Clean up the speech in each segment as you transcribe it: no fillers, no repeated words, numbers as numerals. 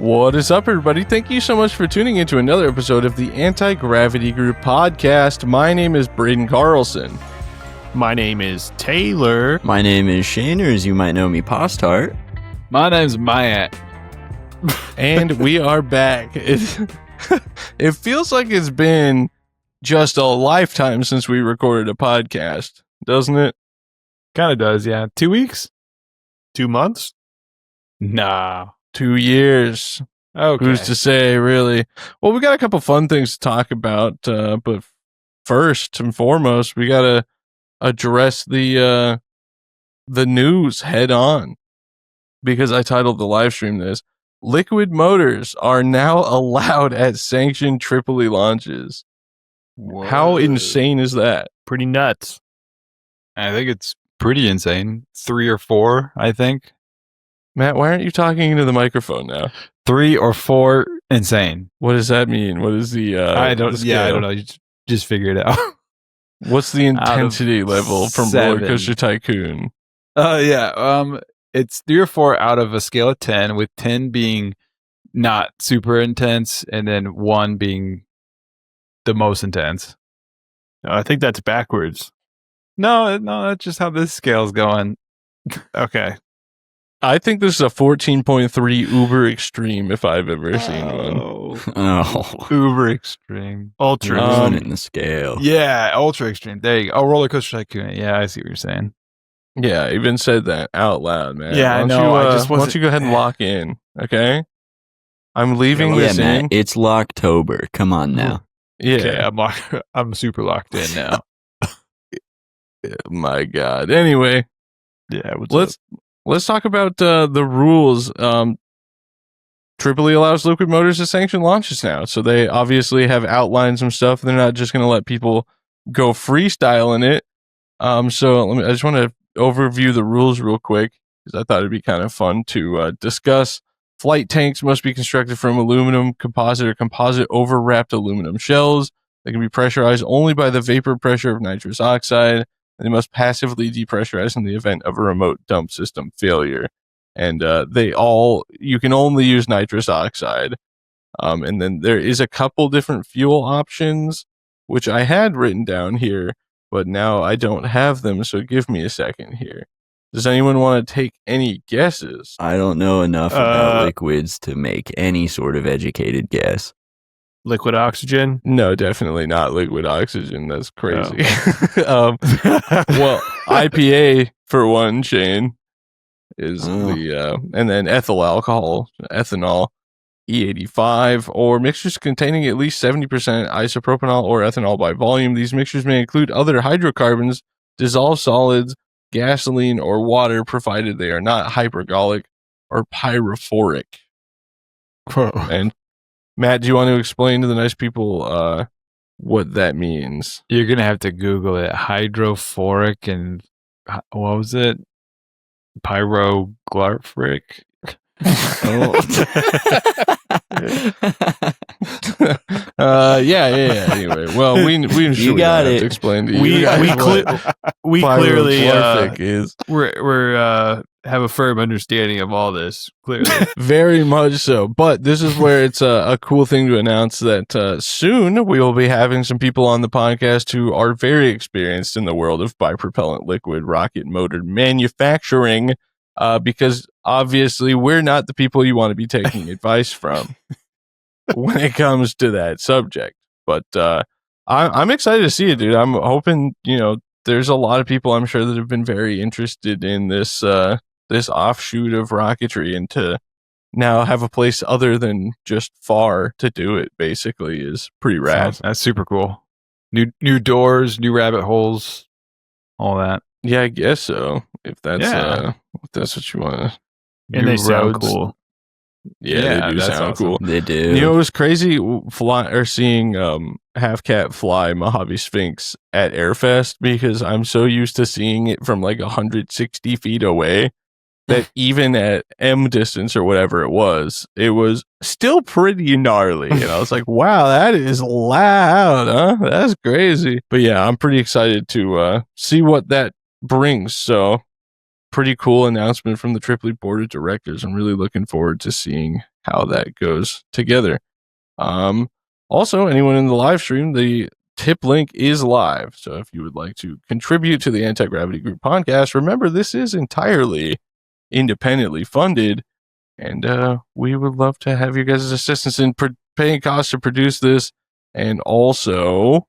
What is up, everybody? Thank you so much for tuning into another episode of the Anti-Gravity Group podcast. My name is Braden Carlson. My name is Taylor. My name is Shane, or as you might know me, Postart. My name's Matt. And we are back. It feels like it's been just a lifetime since we recorded a podcast, doesn't it? Kind of does, yeah. 2 weeks? 2 months? Nah. 2 years. Okay. Who's to say, really? Well, we got a couple fun things to talk about, but first and foremost, we got to address the news head on, because I titled the live stream this: liquid motors are now allowed at sanctioned Tripoli launches. Whoa. How insane is that? Pretty nuts. I think it's pretty insane. 3 or 4, I think. Matt, why aren't you talking into the microphone now? 3 or 4 insane. What does that mean? What is the I don't the scale? I don't know. You just figure it out. What's the intensity level from 7. Roller Coaster Tycoon? It's 3 or 4 out of a scale of 10, with 10 being not super intense and then 1 being the most intense. No, I think that's backwards. No, that's just how this scale's going. Okay. I think this is a 14.3 uber extreme if I've ever seen one. Oh, Uber extreme. Ultra. you're in the scale. Yeah, ultra extreme. There you go. Oh, Roller Coaster Tycoon. Yeah, I see what you're saying. Yeah, I even said that out loud, man. Yeah, I Why don't know, you, I just why don't wasn't- you go ahead and lock in, okay? I'm leaving Yeah, this Matt, in. it's Locktober. Come on now. Yeah, Okay, I'm super locked in now. my God. Anyway, Yeah. let's talk about the rules. Tripoli allows liquid motors to sanction launches now, so they obviously have outlined some stuff. They're not just going to let people go freestyle in it. So I just want to overview the rules real quick, because I thought it'd be kind of fun to discuss. Flight tanks must be constructed from aluminum composite or composite overwrapped aluminum shells. They can be pressurized only by the vapor pressure of nitrous oxide. They must passively depressurize in the event of a remote dump system failure. And you can only use nitrous oxide. And then there is a couple different fuel options, which I had written down here, but now I don't have them. So give me a second here. Does anyone want to take any guesses? I don't know enough about liquids to make any sort of educated guess. Liquid oxygen? No, definitely not liquid oxygen. That's crazy. Well, IPA for one, Shane, is and then ethyl alcohol, ethanol, E85, or mixtures containing at least 70% isopropanol or ethanol by volume. These mixtures may include other hydrocarbons, dissolved solids, gasoline, or water, provided they are not hypergolic or pyrophoric. And Matt, do you want to explain to the nice people what that means? You're gonna have to Google it. Hydrophoric and what was it? Pyroglyphric. Yeah. Anyway, well, we got it. To explain to you. We clearly pyroglyphic is we're have a firm understanding of all this. Clearly. very much so. But this is where it's a cool thing to announce that soon we will be having some people on the podcast who are very experienced in the world of bipropellant liquid rocket motor manufacturing. Because obviously we're not the people you want to be taking advice from when it comes to that subject. But I'm excited to see it, dude. I'm hoping, there's a lot of people I'm sure that have been very interested in this offshoot of rocketry, and to now have a place other than just FAR to do it basically is pretty rad. That's super cool. New doors, new rabbit holes, all that. Yeah, I guess so. If that's what you want. And they sound cool. Yeah, they do sound awesome. cool. They do. You know, it was crazy seeing Half Cat fly Mojave Sphinx at Airfest, because I'm so used to seeing it from like 160 feet away that even at M distance or whatever it was still pretty gnarly. And I was like, wow, that is loud, huh? That's crazy. But yeah, I'm pretty excited to see what that brings. So pretty cool announcement from the Tripoli board of directors. I'm really looking forward to seeing how that goes together. Also, anyone in the live stream, the tip link is live. So if you would like to contribute to the Anti-Gravity Group podcast, remember this is entirely independently funded, and we would love to have you guys' assistance in paying costs to produce this, and also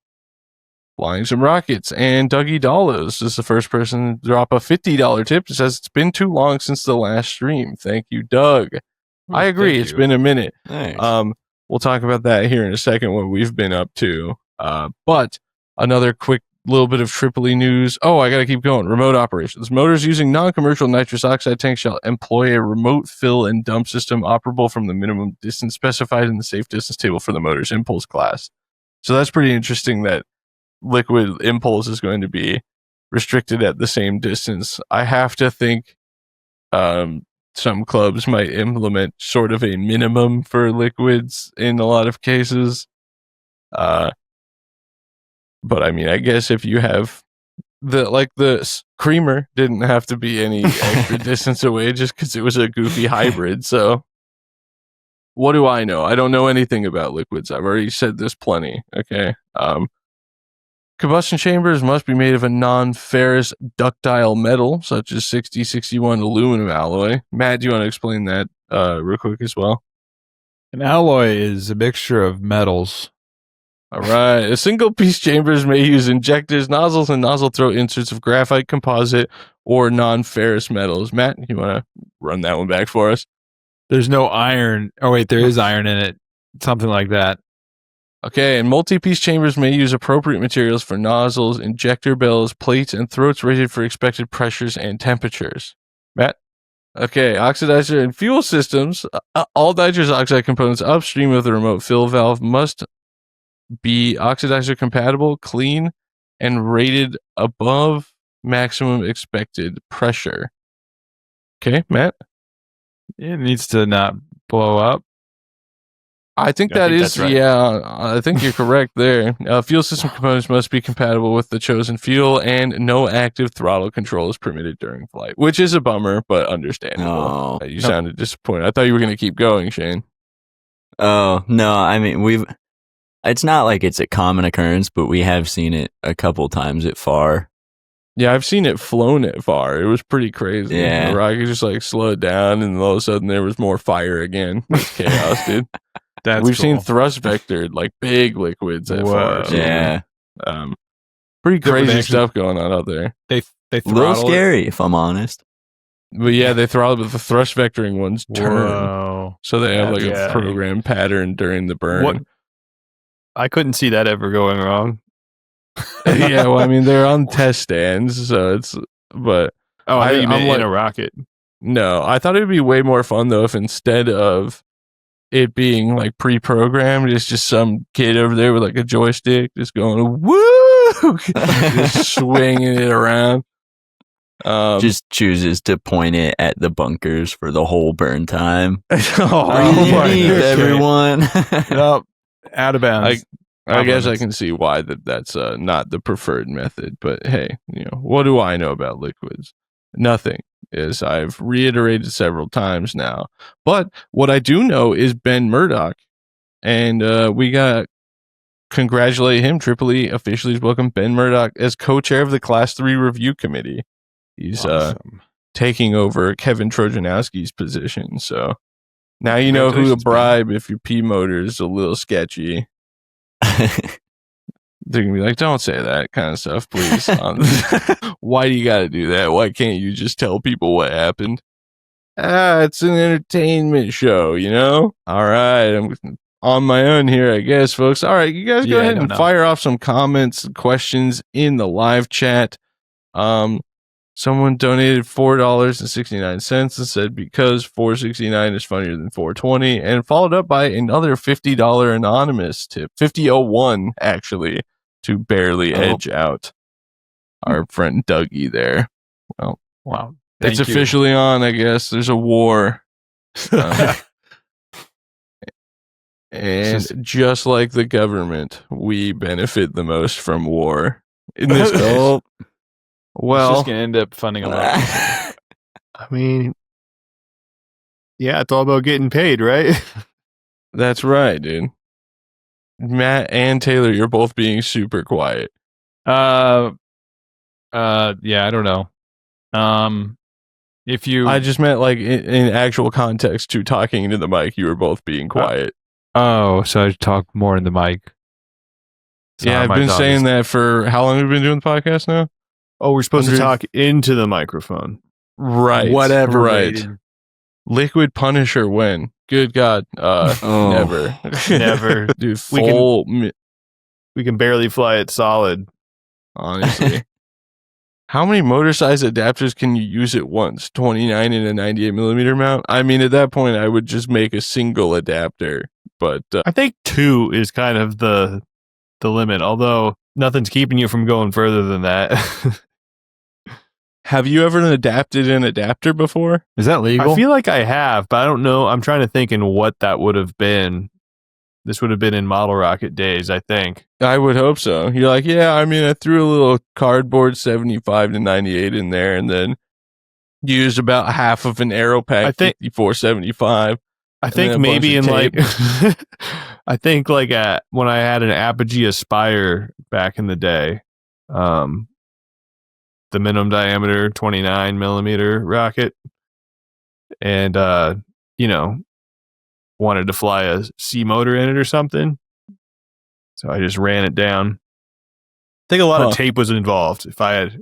flying some rockets. And Dougie Dallos is the first person to drop a $50 tip. It says it's been too long since the last stream. Thank you, Doug. I agree. It's been a minute. Nice. We'll talk about that here in a second, what we've been up to. But another quick little bit of Tripoli news. Oh, I got to keep going. Remote operations. Motors using non-commercial nitrous oxide tanks shall employ a remote fill and dump system operable from the minimum distance specified in the safe distance table for the motor's impulse class. So that's pretty interesting that liquid impulse is going to be restricted at the same distance. I have to think some clubs might implement sort of a minimum for liquids in a lot of cases. But I mean, I guess if you have the creamer didn't have to be any extra distance away just because it was a goofy hybrid. So what do I know? I don't know anything about liquids. I've already said this plenty. Okay. Combustion chambers must be made of a non-ferrous ductile metal, such as 6061 aluminum alloy. Matt, do you want to explain that real quick as well? An alloy is a mixture of metals. All right. A single-piece chambers may use injectors, nozzles, and nozzle throat inserts of graphite, composite, or non-ferrous metals. Matt, you want to run that one back for us? There's no iron. Oh, wait, there is iron in it. Something like that. Okay, and multi-piece chambers may use appropriate materials for nozzles, injector bells, plates, and throats rated for expected pressures and temperatures. Matt? Okay, oxidizer and fuel systems. All nitrous oxide components upstream of the remote fill valve must be oxidizer compatible, clean, and rated above maximum expected pressure. Okay, Matt? It needs to not blow up. I think that's right. Yeah, I think you're correct there. Fuel system components must be compatible with the chosen fuel, and no active throttle control is permitted during flight, which is a bummer, but understandable. You sounded disappointed. I thought you were going to keep going, Shane. Oh, no, I mean, it's not like it's a common occurrence, but we have seen it a couple times at FAR. Yeah, I've seen it flown at FAR. It was pretty crazy. Yeah. The rocket just like slowed down, and all of a sudden there was more fire again. It's chaos, dude. We've seen thrust vectored, like big liquids at FAR. So, yeah. Pretty crazy stuff going on out there. They a little scary, if I'm honest. But yeah, they throttle, but the thrust vectoring ones turn. Whoa. So they have like a program pattern during the burn. I couldn't see that ever going wrong. Yeah, well, I mean, they're on test stands, so it's, but. Oh, I think you meant in a rocket. No, I thought it would be way more fun, though, if instead of it being like pre-programmed, it's just some kid over there with like a joystick just going, woo! Just swinging it around. Just chooses to point it at the bunkers for the whole burn time. Everyone. Yep. Out of bounds. I guess I can see why that's not the preferred method, but hey, what do I know about liquids? Nothing, as I've reiterated several times now. But what I do know is Ben Murdoch, and we got congratulate him. Tripoli officially has welcomed Ben Murdoch as co-chair of the Class 3 Review Committee. He's awesome. Taking over Kevin Trojanowski's position. So now you know who to bribe if your P motor is a little sketchy. They're gonna be like, don't say that kind of stuff, please. Why do you gotta do that? Why can't you just tell people what happened? It's an entertainment show, All right, I'm on my own here, I guess, folks. All right, you guys go ahead and fire off some comments and questions in the live chat. Someone donated $4.69 and said, because $4.69 is funnier than $4.20, and followed up by another $50 anonymous tip, $50.01 actually, to barely edge out our friend Dougie there. Well, wow, it's officially on, I guess. There's a war. And just like the government, we benefit the most from war. In this case. Well, it's just gonna end up funding a lot. I mean, Yeah, it's all about getting paid, right? That's right, dude. Matt and Taylor, you're both being super quiet. Yeah, I don't know. If you, I just meant like in actual context to talking into the mic, you were both being quiet. so I talk more in the mic. Yeah, I've my been dog saying is- that for how long have we been doing the podcast now? Oh, we're supposed to 100 talk into the microphone. Right. Whatever, Right. Braden. Liquid Punisher when? Good God. Oh. Never. Never. Dude, We can- full We can barely fly it solid. honestly. How many motor size adapters can you use at once? 29 in a 98 millimeter mount? I mean, at that point, I would just make a single adapter. But I think 2 is kind of the limit, although nothing's keeping you from going further than that. have you ever adapted an adapter before? Is that legal? I feel like I have, but I don't know. I'm trying to think in what that would have been. This would have been in Model Rocket days, I think. I would hope so. You're like, yeah, I mean, I threw a little cardboard 75 to 98 in there and then used about half of an Aeropack I think- 5475. I And then think a maybe in bunch like, of I think like when I had an Apogee Aspire back in the day, the minimum diameter 29 millimeter rocket, and wanted to fly a C motor in it or something, so I just ran it down. I think a lot of tape was involved. If I had,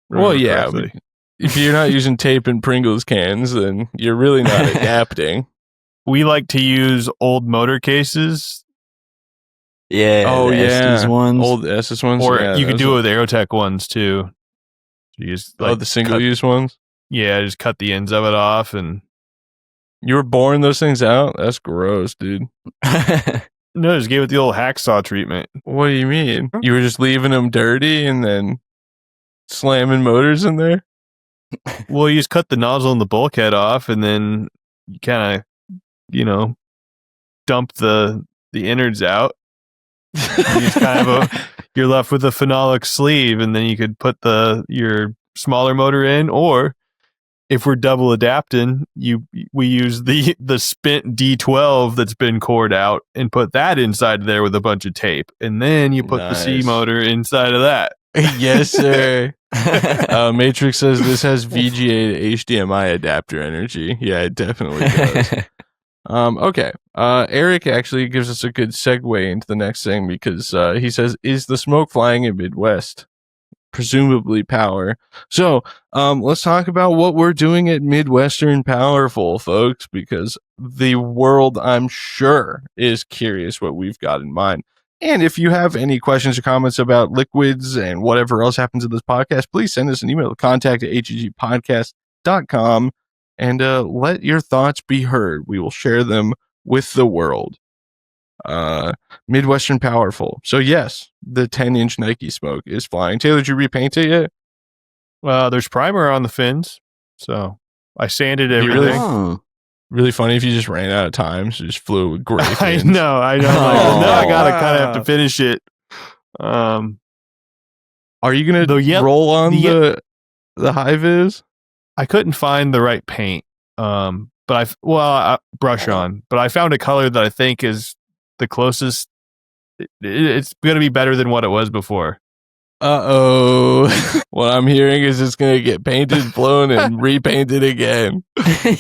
Well, remember yeah. correctly. If you're not using tape and Pringles cans, then you're really not adapting. We like to use old motor cases, Yeah. Oh, the yeah. Estes ones. Old SS ones. or yeah, you could those do it are- with Aerotech ones too. You just the single use ones. yeah, just cut the ends of it off, and You were boring those things out? That's gross, dude. no, just gave it the old hacksaw treatment. What do you mean? You were just leaving them dirty and then slamming motors in there? Well, you just cut the nozzle and the bulkhead off, and then you kind of, dump the innards out. You just kind of you're left with a phenolic sleeve, and then you could put your smaller motor in, or if we're double adapting, we use the spent D12 that's been cored out and put that inside there with a bunch of tape, and then you put the C Nice. motor inside of that. Yes, sir. Matrix says this has VGA to HDMI adapter energy. Yeah, it definitely does. Okay. Eric actually gives us a good segue into the next thing because he says, is the smoke flying in Midwest? Presumably power. So let's talk about what we're doing at Midwestern Powerful, folks, because the world, I'm sure, is curious what we've got in mind. And if you have any questions or comments about liquids and whatever else happens in this podcast, please send us an email to contact@hggpodcast.com and let your thoughts be heard. We will share them with the world. Midwestern Powerful. So yes, the 10-inch Nike smoke is flying. Taylor, did you repaint it yet? There's primer on the fins, so I sanded You everything. really- Oh. Really funny if you just ran out of time, so just flew with gray I fins. know. Like, well, now I gotta kind of have Oh. to finish it. Are you gonna The ye- roll on the the high vis? I couldn't find the right paint, but I brush on. But I found a color that I think is the closest. It's gonna be better than what it was before. What I'm hearing is it's gonna get painted, blown, and repainted again.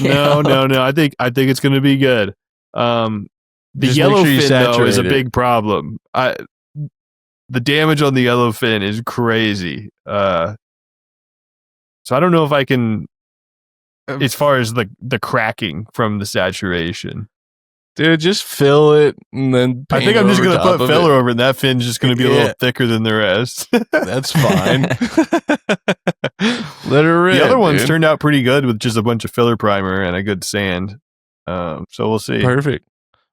No. I think it's gonna be good. The Just make yellow sure you fin though is a saturate it. big problem. The damage on the yellow fin is crazy. So I don't know if I can, as far as the cracking from the saturation. Dude, just fill it and then I paint think I'm just over gonna top put of filler it. over it, and that fin's just gonna be a little Yeah. thicker than the rest. That's fine. Let her rip. The other ones dude. turned out pretty good with just a bunch of filler primer and a good sand. So we'll see. Perfect.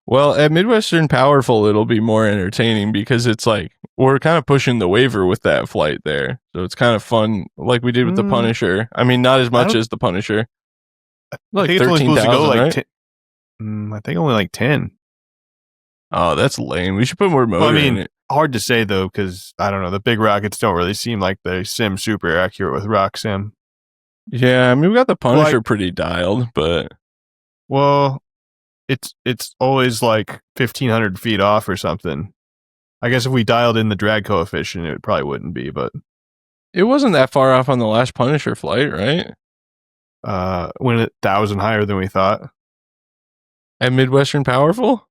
Well, at Midwestern Powerful, it'll be more entertaining because it's like we're kind of pushing the waiver with that flight there. So it's kind of fun, like we did with the Punisher. I mean, not as much don't- as the Punisher. I Like think it's only supposed to go 13,000, like right? 10. I think only like 10. Oh, that's lame. We should put more motor Well, I mean, in it. hard to say though, because I don't know. The big rockets don't really seem like they sim super accurate with rock sim. Yeah, I mean, we got the Punisher Like- pretty dialed, but Well, it's always like 1,500 feet off or something. I guess if we dialed in the drag coefficient, it probably wouldn't be, but It wasn't that far off on the last Punisher flight, right? went 1,000 higher than we thought. At Midwestern Powerful?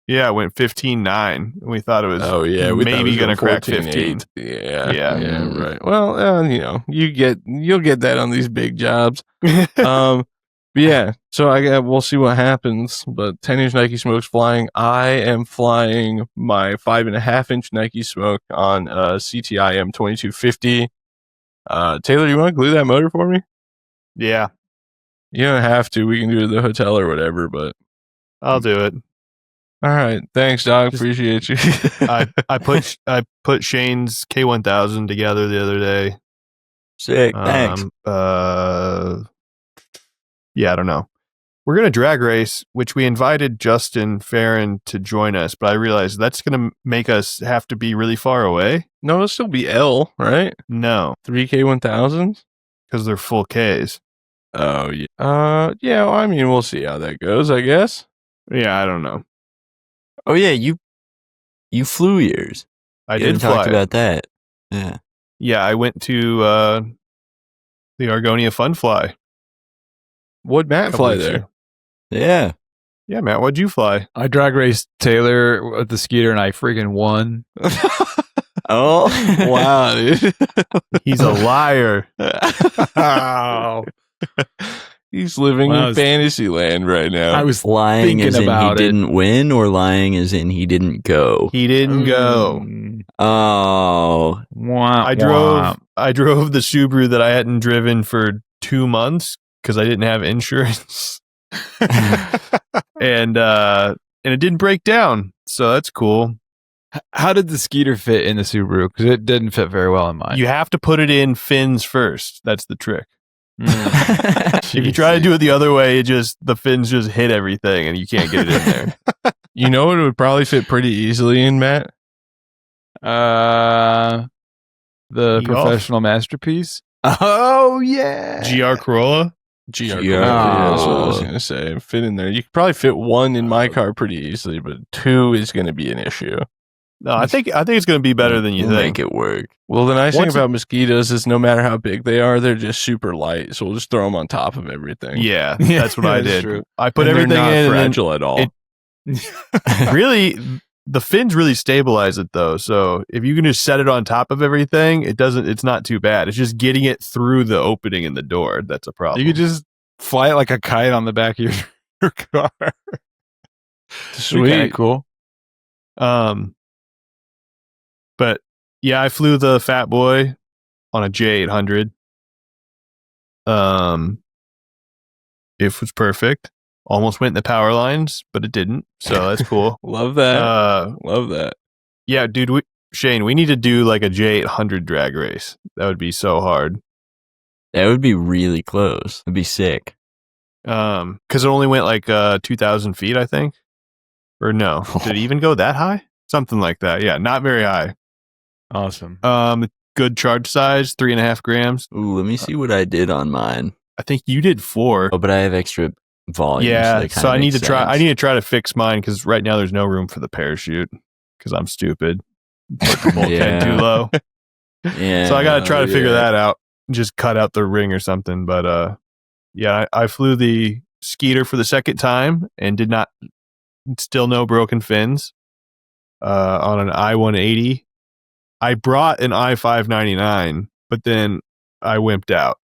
Yeah, it went 15.9. We thought it was We thought it maybe was going to crack 14.8. 15. Yeah, right. Well, you'll get that on these big jobs. But yeah, so we'll see what happens. But 10-inch Nike Smoke's flying. I am flying my 5.5-inch Nike Smoke on CTI M2250. Taylor, you want to glue that motor for me? Yeah, You don't have to. We can do it at the hotel or whatever. But I'll do it. all right, thanks, dog. Appreciate you. I put Shane's K1000 together the other day. Sick. Thanks. Yeah, I don't know. We're gonna drag race, which we invited Justin Farron to join us, but I realized that's gonna make us have to be really far away. No, it'll still be L, right? No, 3K1000s. because they're full Ks. Oh yeah. Yeah. Well, I mean, we'll see how that goes. I guess. Yeah, I don't know. Oh yeah, you flew yours. I You did haven't talked fly. about that. Yeah. Yeah, I went to the Argonia Fun Fly. Would Matt couple fly weeks there? ago. Yeah. Yeah, Matt, what'd you fly? I drag raced Taylor with the Skeeter, and I freaking won. Oh. Wow, dude. He's a liar. He's living Well, I in was- fantasy land right now. I was Lying thinking as in he about it. didn't win, or lying as in he didn't go. He didn't go. Oh. Wah, I drove the Subaru that I hadn't driven for 2 months because I didn't have insurance. and it didn't break down, so that's cool. How did the Skeeter fit in the Subaru? Because it didn't fit very well in mine. You have to put it in fins first. That's the trick. Mm. If you try to do it the other way, the fins just hit everything and you can't get it in there. You know what? It would probably fit pretty easily in, Matt. The E-Golf? professional masterpiece. Oh yeah, GR Corolla? GR. GR. Yeah, that's what I was Oh. gonna say. Fit in there. You could probably fit one in my car pretty easily, but two is gonna be an issue. No, I think it's going to be better than you We'll think. make it work. Well, the nice Once thing about mosquitoes is no matter how big they are, they're just super light. So we'll just throw them on top of everything. Yeah, Yeah, that's what I that's did. true. I put And they're everything not in, and fragile at all. then really, the fins really stabilize it though. So if you can just set it on top of everything, it's not too bad. It's just getting it through the opening in the door that's a problem. You could just fly it like a kite on the back of your car. Sweet. Kind of cool. But yeah, I flew the Fat Boy on a J800. It was perfect. Almost went in the power lines, but it didn't. So that's cool. Love that. Love that. Yeah, dude, Shane, we need to do like a J800 drag race. That would be so hard. That would be really close. It'd be sick. Because it only went like 2,000 feet, I think. Or no, did it even go that high? Something like that. Yeah, not very high. Awesome. Good charge size, 3.5 grams. Ooh, let me see what I did on mine. I think you did 4. Oh, but I have extra volume. Yeah, that so kinda I need to makes try. sense. I need to try to fix mine because right now there's no room for the parachute because I'm stupid. Put the bulkhead Yeah. too low. Yeah. So I got to try to figure yeah. that out. Just cut out the ring or something. But yeah, I flew the Skeeter for the second time and did not. Still no broken fins. On an I-180. I brought an I-599, but then I wimped out.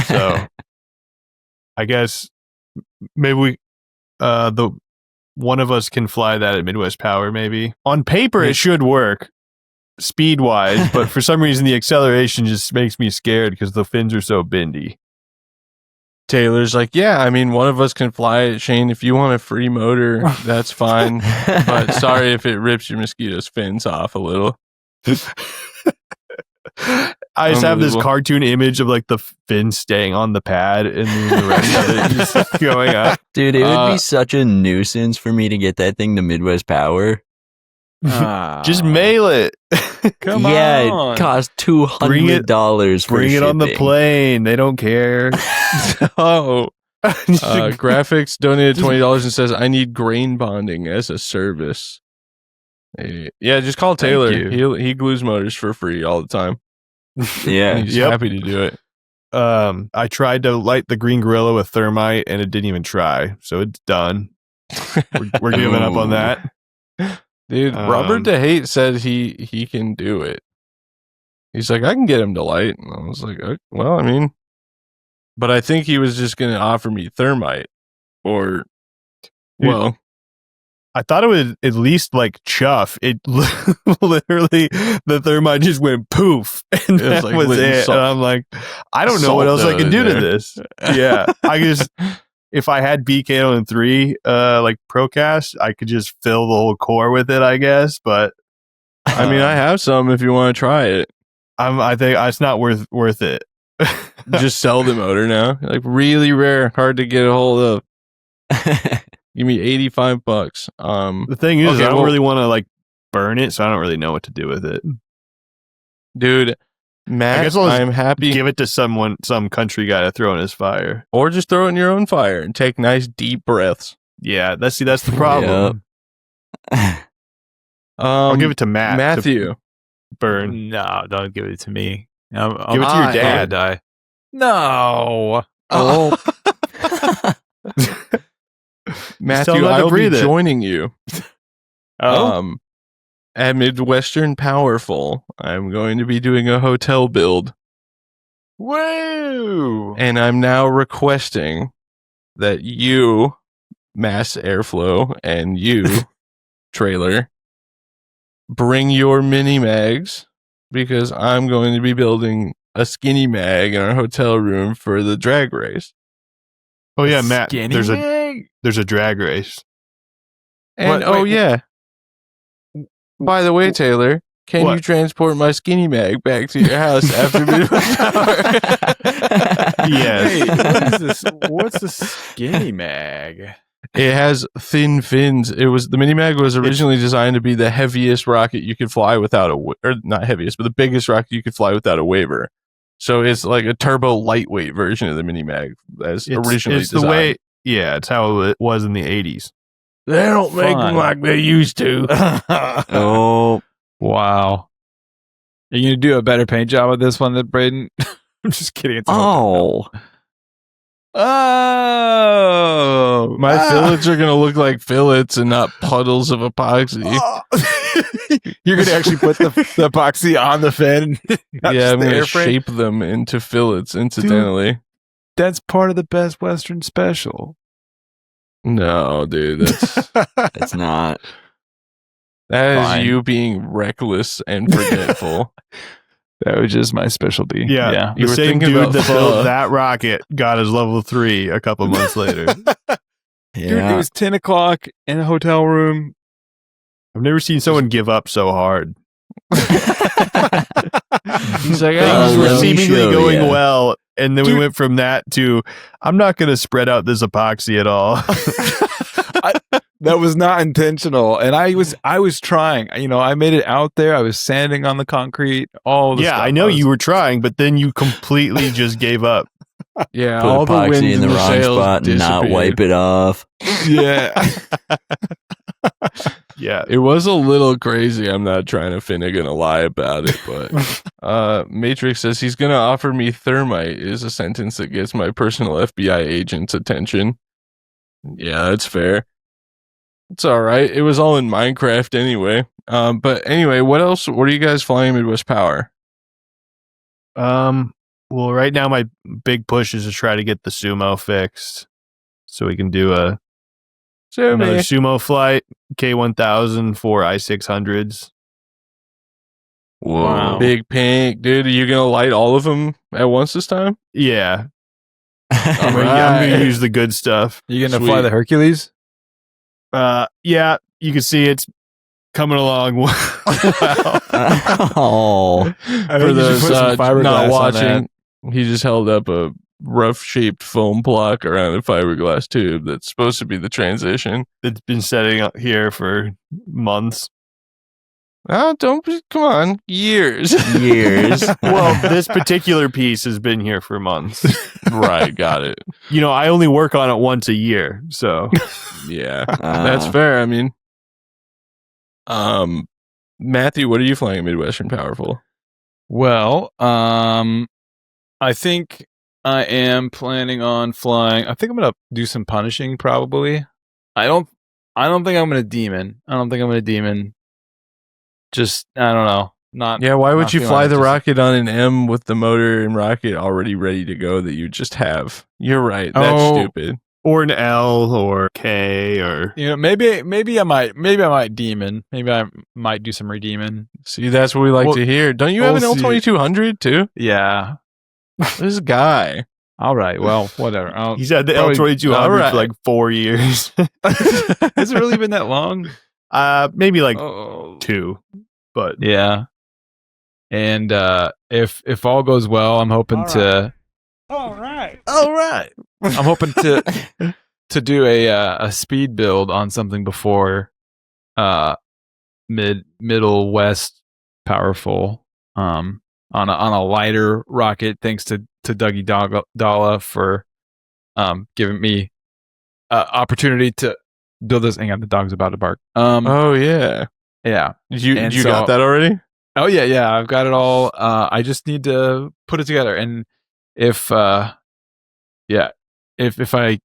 So I guess maybe we, the one of us can fly that at Midwest Power. Maybe on paper it should work speed wise, but for some reason the acceleration just makes me scared because the fins are so bendy. Taylor's like, yeah, I mean, one of us can fly it. Shane, if you want a free motor, that's fine. But sorry if it rips your mosquito's fins off a little. I just have this Unbelievable. cartoon image of like the fin staying on the pad and then the rest of it just going up. Dude, it would Uh, be such a nuisance for me to get that thing to Midwest Power. Just mail it. Come yeah, on. it costs $200 for Bring it on the shipping. plane. They don't care. Oh, Graphics donated $20 and says, "I need grain bonding as a service." Yeah, just call Taylor. He glues motors for free all the time. Yeah. And he's happy to do it. I tried to light the green gorilla with thermite, and it didn't even try. So it's done. We're giving up on that. Dude, Robert DeHate said he can do it. He's like, I can get him to light. And I was like, well, I mean, but I think he was just going to offer me thermite or, well, I thought it would at least like chuff. It literally, the thermite just went poof, and that like was it. salt, and I'm like, I don't know what else I can do to this. Yeah, I just, if I had BK03 like Procast, I could just fill the whole core with it, I guess. But I mean, I have some if you want to try it. I think it's not worth it. Just sell the motor now. Like really rare, hard to get a hold of. Give me $85. The thing is, I don't really want to like burn it, so I don't really know what to do with it. Dude, Matt, I guess I'm happy. Give it to some country guy to throw in his fire, or just throw it in your own fire and take nice deep breaths. Yeah, that's the problem. I'll give it to Matthew. To burn. No, don't give it to me. Give it to your dad. Die. No. Oh. Matthew, I'll be joining you. At Midwestern Powerful, I'm going to be doing a hotel build. Woo! And I'm now requesting that you, Mass Airflow, and you, Trailer, bring your mini mags because I'm going to be building a skinny mag in our hotel room for the drag race. Oh yeah, Matt. There's a drag race. And yeah. By the way, Taylor, can you transport my skinny mag back to your house after Midwest Hour? Yes. Hey, what is this? What's the skinny mag? It has thin fins. The mini mag was originally designed to be the heaviest rocket you could fly without or not heaviest, but the biggest rocket you could fly without a waiver. So it's like a turbo lightweight version of the mini mag as originally designed. The way, it's how it was in the 80s. They don't make them like they used to. Oh, wow. Are you going to do a better paint job with this one than Braden? I'm just kidding. Oh. My fillets are going to look like fillets and not puddles of epoxy. You're going to actually put the epoxy on the fin? Yeah, I'm going to shape them into fillets, incidentally. Dude, that's part of the Best Western special. No, dude, it's not. That is you being reckless and forgetful. That was just my specialty. Yeah. The same dude that built that rocket got his level 3 a couple months later. Dude, it was 10 o'clock in a hotel room. I've never seen someone give up so hard. He's like, things were seemingly going well, and then we went from that to, I'm not going to spread out this epoxy at all. That was not intentional, and I was trying. I made it out there. I was sanding on the concrete. All the stuff. I know you were trying, but then you completely just gave up. Yeah, put all the wind epoxy in the wrong spot and not wipe it off. Yeah. Yeah, it was a little crazy. I'm not trying to finnegan a lie about it, but Matrix says he's going to offer me thermite is a sentence that gets my personal FBI agent's attention. Yeah, that's fair. It's all right. It was all in Minecraft anyway. But anyway, what else? What are you guys flying Midwest Power? Well, right now my big push is to try to get the sumo fixed so we can do another sumo flight, K1000 for I600s. Whoa. Wow. Big pink, dude. Are you going to light all of them at once this time? Yeah. I'm going to use the good stuff. You going to fly the Hercules? Yeah, you can see it's coming along well. Oh. For those not watching, he just held up a rough-shaped foam block around a fiberglass tube that's supposed to be the transition. It's been setting up here for months. Don't come on, years. Years. Well, this particular piece has been here for months. Right, got it. I only work on it once a year, so Yeah, that's fair. I mean, Matthew, what are you flying at Midwestern Powerful? Well, I think I am planning on flying. I think I'm gonna do some punishing probably. I don't think I'm gonna demon. Just I don't know. Not Yeah, why would not you feeling fly it, the just- rocket on an M with the motor and rocket already ready to go that you just have? You're right. That's Oh. stupid. or an L or K or Maybe I might demon. Maybe I might do some redeeming. See, that's what we like Well, to hear. Don't you have an we'll see. L2200 too? Yeah. This guy. All right. Well, whatever. he's had the Probably- L2200 alright. for like 4 years. Has it really been that long? Maybe like Oh. 2, but Yeah. And if all goes well, I'm hoping to. all right. I'm hoping to do a speed build on something before middle west powerful on a lighter rocket. Thanks to Dougie Dalla for giving me opportunity to build this. Hang on, the dog's about to bark. Oh yeah. Yeah. You And you so- got that already? Oh yeah. I've got it all. I just need to put it together, and if I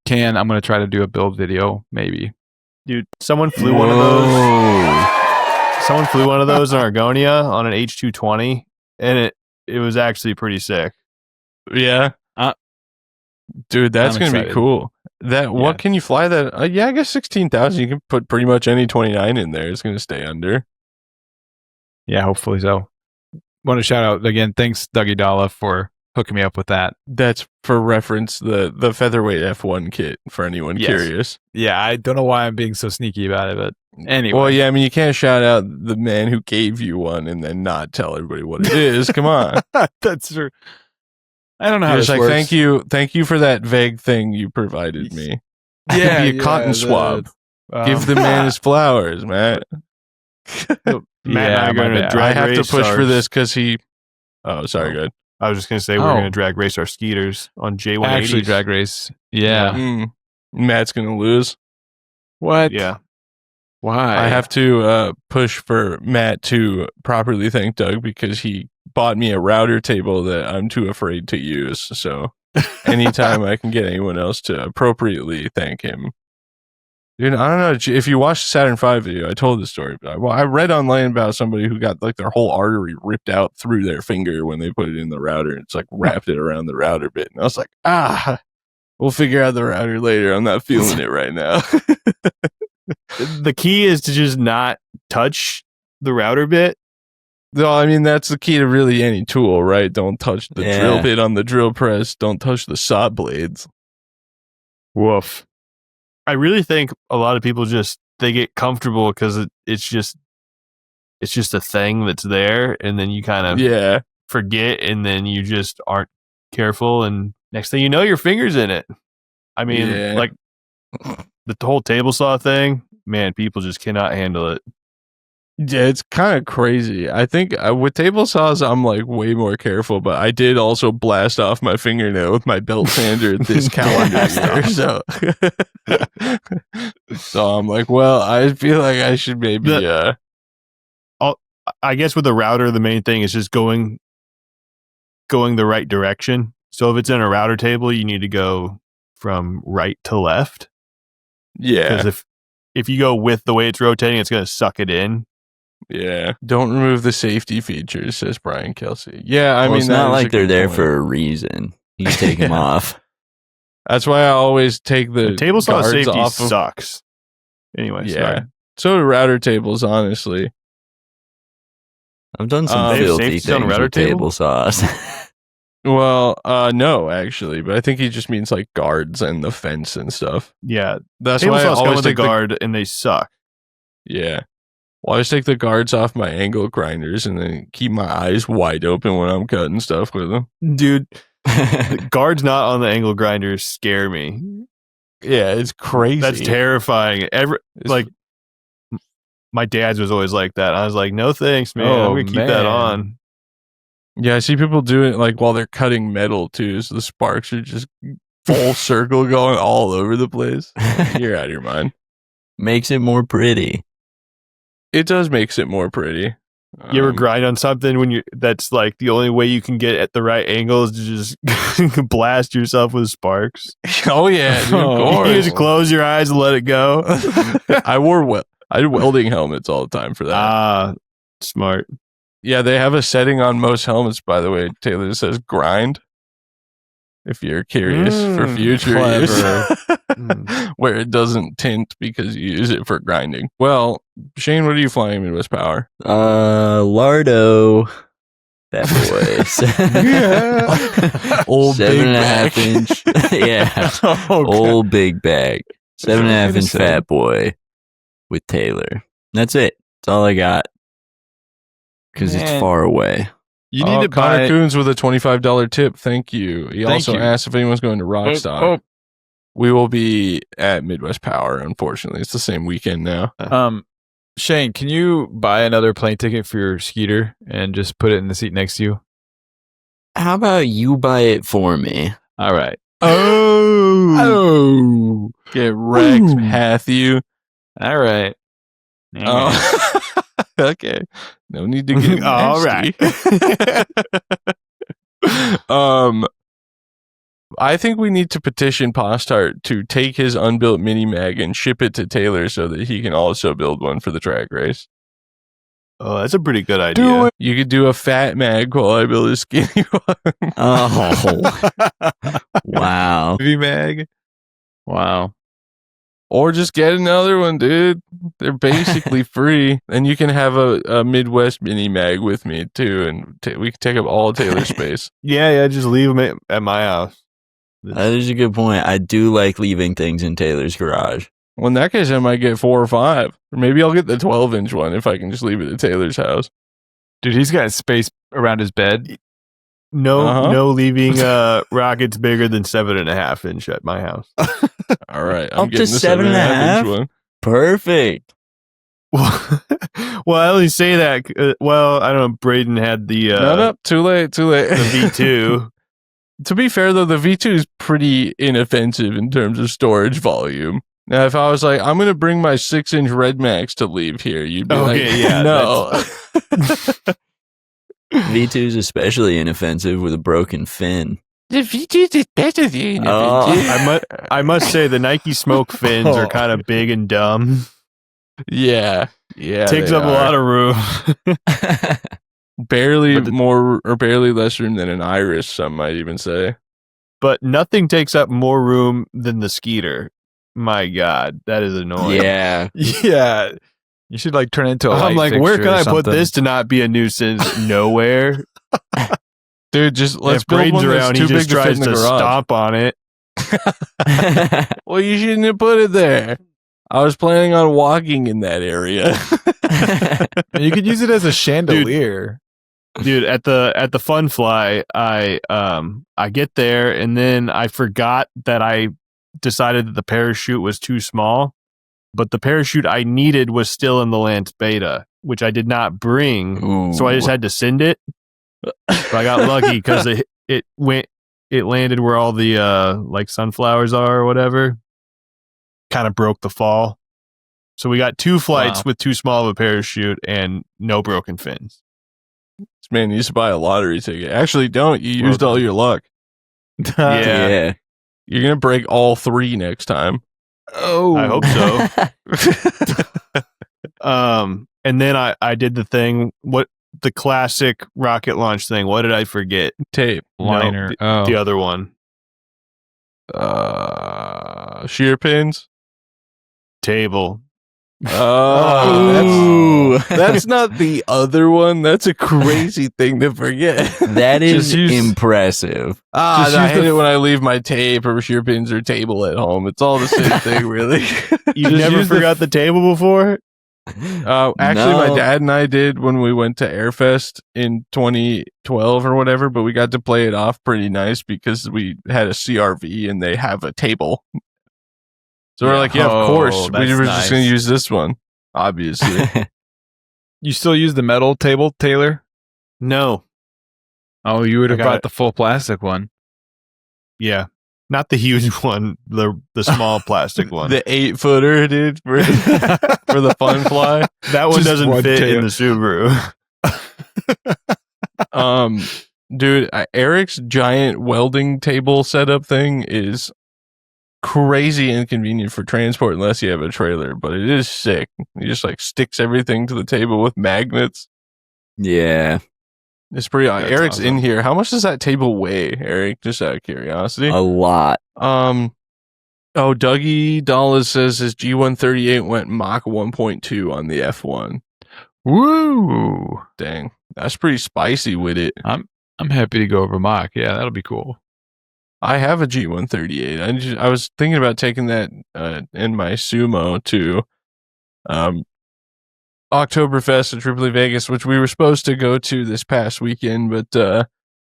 can, I'm gonna try to do a build video, maybe. Dude, someone flew one of those. Someone flew one of those in Argonia on an H220, and it was actually pretty sick. Yeah. Dude, that's I'm gonna be excited. cool. What can you fly that? Yeah, I guess 16,000. You can put pretty much any 29 in there. It's gonna stay under. Yeah, hopefully so. Want to shout out again. Thanks, Dougie Dalla, for hooking me up with that. That's for reference the featherweight F1 kit for anyone Yes. curious. Yeah, I don't know why I'm being so sneaky about it, but anyway. Well, yeah, I mean, you can't shout out the man who gave you one and then not tell everybody what it is. Come on. That's true. I don't know how You're this just like, works. thank you for that vague thing you provided me. Yeah, Be a cotton swab. Give the Um, man his flowers, man. Matt and I are my going to bad. drag I have to race push our- for this because he. Oh, sorry, good. I was just going to say we're Oh. going to drag race our skeeters on J180. Actually, drag race. Yeah. Matt's gonna lose. What? Yeah. Why? I have to push for Matt to properly thank Doug because he bought me a router table that I'm too afraid to use. So anytime I can get anyone else to appropriately thank him. Dude, I don't know if you watched the Saturn V video. I told the story. Well, I read online about somebody who got like their whole artery ripped out through their finger when they put it in the router. It's like wrapped it around the router bit. And I was like, we'll figure out the router later. I'm not feeling it right now. The key is to just not touch the router bit. No, I mean, that's the key to really any tool, right? Don't touch the Yeah. drill bit on the drill press. Don't touch the saw blades. Woof. I really think a lot of people they get comfortable because it's just a thing that's there, and then you kind of Yeah. forget, and then you just aren't careful, and next thing you know, your finger's in it. I mean, Yeah. like the whole table saw thing, man, people just cannot handle it. Yeah, it's kind of crazy. I think with table saws, I'm like way more careful, but I did also blast off my fingernail with my belt sander this calendar year. So, so I'm like, well, I feel like I should maybe, I guess with a router, the main thing is just going the right direction. So if it's in a router table, you need to go from right to left. yeah, Because if you go with the way it's rotating, it's going to suck it in. yeah. Don't remove the safety features, says Brian Kelsey. Yeah, I Well, mean, it's that not is like a they're good there point. for a reason. You take them Yeah. off. That's why I always take the Table saw guards safety off of. sucks. Anyway, Yeah. sorry. So do router tables, honestly. I've done some They have filthy safeties on a things router with table? table saws. Well, no, actually, but I think he just means like guards and the fence and stuff. Yeah, That's table why I saws come always with a take guard, and they suck. Yeah. Well, I always take the guards off my angle grinders and then keep my eyes wide open when I'm cutting stuff with them. Dude, the guards not on the angle grinders scare me. Yeah, it's crazy. That's terrifying. It's- Like My dad's was always like that. I was like, no thanks, man. Oh, I'm gonna keep that man. on. Yeah, I see people do it like while they're cutting metal too. So the sparks are just full circle going all over the place. You're out of your mind. Makes it more pretty. It does makes it more pretty. You ever grind on something when that's like the only way you can get at the right angle is to just blast yourself with sparks? Oh yeah, dude, of Oh. course. You just close your eyes and let it go. I did welding helmets all the time for that. Smart. Yeah, they have a setting on most helmets, by the way, Taylor, that says grind. If you're curious for future clever. use, where it doesn't tint because you use it for grinding. Well, Shane, what are you flying Midwest Power? Lardo. That boy. Old big 7.5 back. inch. Yeah. Oh, Old big bag. 7.5 inch Say. fat boy with Taylor. That's it. That's all I got. Because it's Man. far away. You need to Connor buy. Coons with a $25 tip. Thank you. He Thank also you. asked if anyone's going to Rockstock. Oh, We will be at Midwest Power, unfortunately. It's the same weekend now. Shane, can you buy another plane ticket for your Skeeter and just put it in the seat next to you? How about you buy it for me? All right. Oh. Get wrecked, Ooh. Matthew. All right. Oh. Okay. No need to get All nasty. right. I think we need to petition Postart to take his unbuilt mini mag and ship it to Taylor so that he can also build one for the track race. Oh, that's a pretty good idea. Do it. You could do a fat mag while I build a skinny one. Oh, wow. V Mag. Wow. Or just get another one, dude. They're basically free. And you can have a Midwest mini mag with me, too. And we can take up all Taylor's space. Yeah, just leave them at my house. That is a good point. I do like leaving things in Taylor's garage. Well, in that case, I might get 4 or 5. Or maybe I'll get the 12-inch one if I can just leave it at Taylor's house. Dude, he's got space around his bed. No leaving rockets bigger than 7.5 inch at my house. All right. I'm Up to getting the 7.5? 7.5-inch one. Perfect. Well, I only say that. I don't know. Braden had the No, too late. the V2. To be fair, though, the V2 is pretty inoffensive in terms of storage volume. Now, if I was like, I'm going to bring my 6-inch Red Max to leave here, you'd be like, no. V2 is especially inoffensive with a broken fin. The V2 is better than Oh. I must say the Nike Smoke fins are kind of big and dumb. Yeah. Takes they up a are. lot of room. Barely But more or barely less room than an Iris, some might even say. But nothing takes up more room than the Skeeter. My God, that is annoying. Yeah. Yeah. You should like turn it into a I'm light like, where fixture can or I put something. this to not be a nuisance? Nowhere. Dude, just let's If build Braden's one that's around, too he big just to fit tries in the to garage. stomp on it. Well, you shouldn't have put it there. I was planning on walking in that area. You could use it as a chandelier. Dude, at the fun fly, I get there and then I forgot that I decided that the parachute was too small, but the parachute I needed was still in the Lance Beta, which I did not bring. So I just had to send it. But I got lucky because it landed where all the like sunflowers are or whatever. Kind of broke the fall. So we got 2 flights Wow. with too small of a parachute and no broken fins. This man needs to buy a lottery ticket. Actually, don't. You used all your luck. Yeah. Yeah. You're going to break all 3 next time. Oh, I hope so. And then I did the thing, the classic rocket launch thing. What did I forget? Tape. liner. No, the other one. Shear pins. Table. Oh, that's not the other one. That's a crazy thing to forget. That is Just use- impressive. I use hate the- it when I leave my tape or shear pins or table at home. It's all the same thing, really. You Just never use the- forgot the table before? Actually, my No. dad and I did when we went to Airfest in 2012 or whatever, but we got to play it off pretty nice because we had a CRV and they have a table. So we're Yeah. like, yeah, of Oh, course. We that's were just going to nice. use this one. obviously. You still use the metal table, Taylor? No. Oh, you would I have got bought it. the full plastic one. Yeah. Not the huge one, the small plastic one. The 8-footer, dude, for the fun fly. That one Just doesn't one fit in tail. the Subaru. Dude, Eric's giant welding table setup thing is crazy inconvenient for transport unless you have a trailer, but it is sick. He just like sticks everything to the table with magnets. Yeah, It's pretty. That's Eric's awesome. in here. How much does that table weigh, Eric? Just out of curiosity. a lot. Oh, Dougie Dallas says his G138 went Mach 1.2 on the F1. Woo! Dang, that's pretty spicy with it. I'm happy to go over Mach. Yeah, that'll be cool. I have a G138. I was thinking about taking that in my Sumo to Oktoberfest in Tripoli, Vegas, which we were supposed to go to this past weekend, but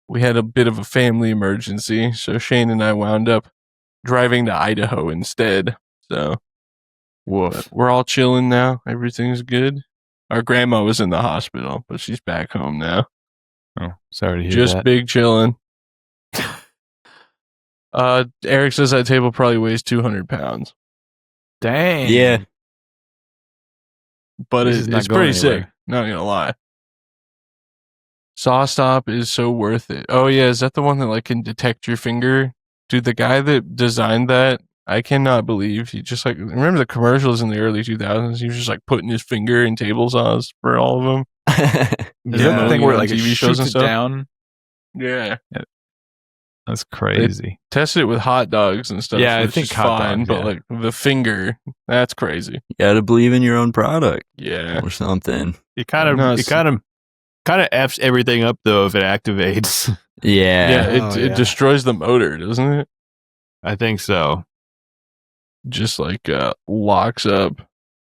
we had a bit of a family emergency. So Shane and I wound up driving to Idaho instead. So we're all chilling now. Everything's good. Our grandma was in the hospital, but she's back home now. Oh, sorry to hear Just that. big chilling. Eric says that table probably weighs 200 pounds, Dang. Yeah, but This is not it's going pretty sick. anywhere. Not gonna lie. SawStop is so worth it. Oh yeah, is that the one that like can detect your finger? Dude, the guy that designed that, I cannot believe he just like remember the commercials in the early 2000s. He was just like putting his finger in table saws for all of them. Is Yeah, that the thing where on like it TV shows shoots and it stuff? down? Yeah, That's crazy. tested it with hot dogs and stuff. Yeah, I which think is hot fine, dogs, but yeah. like the finger, that's crazy. you gotta believe in your own product Yeah, or something. It kind of No, it kind of f's everything up though if it activates. yeah, Yeah, it destroys the motor, doesn't it? I think so. Just like locks up.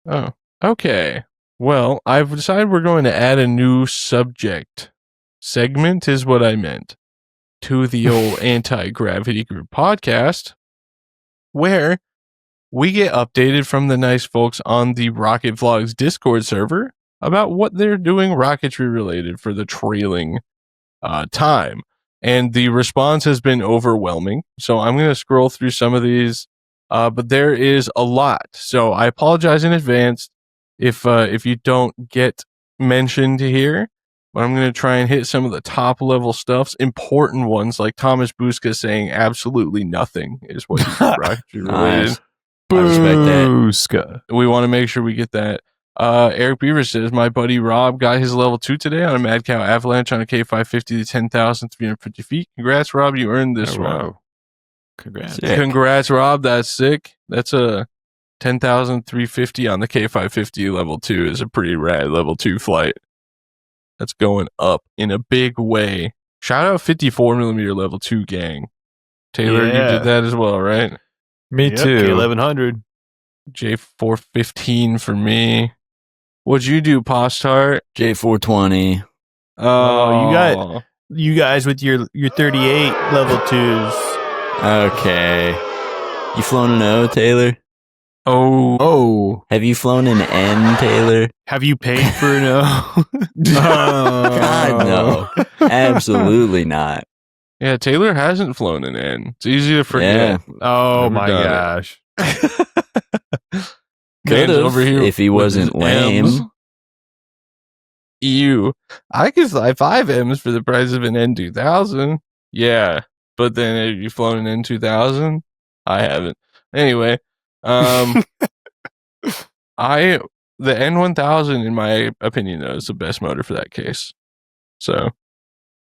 Oh, okay. Well, I've decided we're going to add a new subject. Segment is what I meant to the old Anti-Gravity Group podcast, where we get updated from the nice folks on the Rocket Vlogs Discord server about what they're doing rocketry related for the trailing time. And the response has been overwhelming. So I'm going to scroll through some of these, but there is a lot. So I apologize in advance if you don't get mentioned here. But I'm going to try and hit some of the top level stuffs, important ones like Thomas Buska saying absolutely nothing is what he's rocketry related. Nice. I respect that. Booska. We want to make sure we get that. Eric Beaver says, my buddy Rob got his level 2 today on a Mad Cow Avalanche on a K550 to 10,350 feet. Congrats, Rob. You earned this Oh, one. wow. Congrats. Sick. Congrats, Rob. That's sick. That's a 10,350 on the K550 level 2 is a pretty rad level 2 flight. That's going up in a big way. Shout out 54 millimeter level 2 gang. Taylor, Yeah. you did that as well, right? Me Yep, too. K1100. J415 for me. What'd you do, Postart? J420. Oh, you guys with your 38 level 2s. Okay. You flown an O, Taylor? Oh. Have you flown an N, Taylor? Have you paid for an O? God, no. Absolutely not. Yeah, Taylor hasn't flown an N. It's easy to forget. Oh Never my done it. gosh. Could Man's have if he with wasn't his lame. M's. Ew. I could fly 5 M's for the price of an N2000. Yeah. But then have you flown an N2000? I haven't. Anyway, the N1000, in my opinion, though, is the best motor for that case. So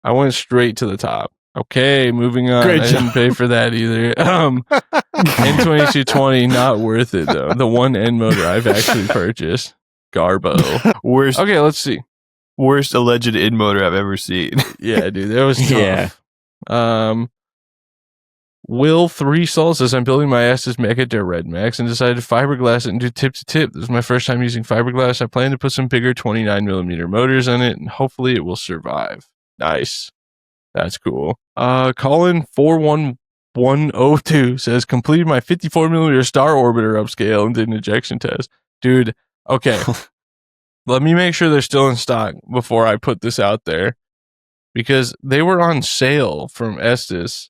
I went straight to the top. Okay, moving on. Great I didn't pay for that either. N2220, not worth it though. The one N motor I've actually purchased. Garbo. Worst Okay, let's see. alleged in motor I've ever seen. Yeah, dude, that was tough. Yeah. Will 3 Sol says, I'm building my Estes Mecha to Red Max and decided to fiberglass it and do tip to tip. This is my first time using fiberglass. I plan to put some bigger 29 millimeter motors on it and hopefully it will survive. Nice. That's cool. Colin 41102 says, completed my 54 millimeter star orbiter upscale and did an ejection test. Dude, Okay. Let me make sure they're still in stock before I put this out there, because they were on sale from Estes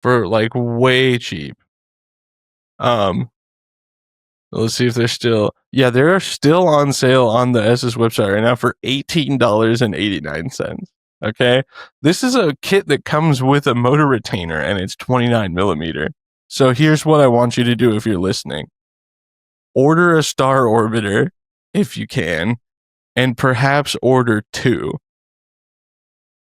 for like way cheap. Let's see if they're still. Yeah, they're still on sale on the Estes website right now for $18.89. Okay, this is a kit that comes with a motor retainer and it's 29 millimeter. So here's what I want you to do if you're listening: order a star orbiter if you can, and perhaps order 2.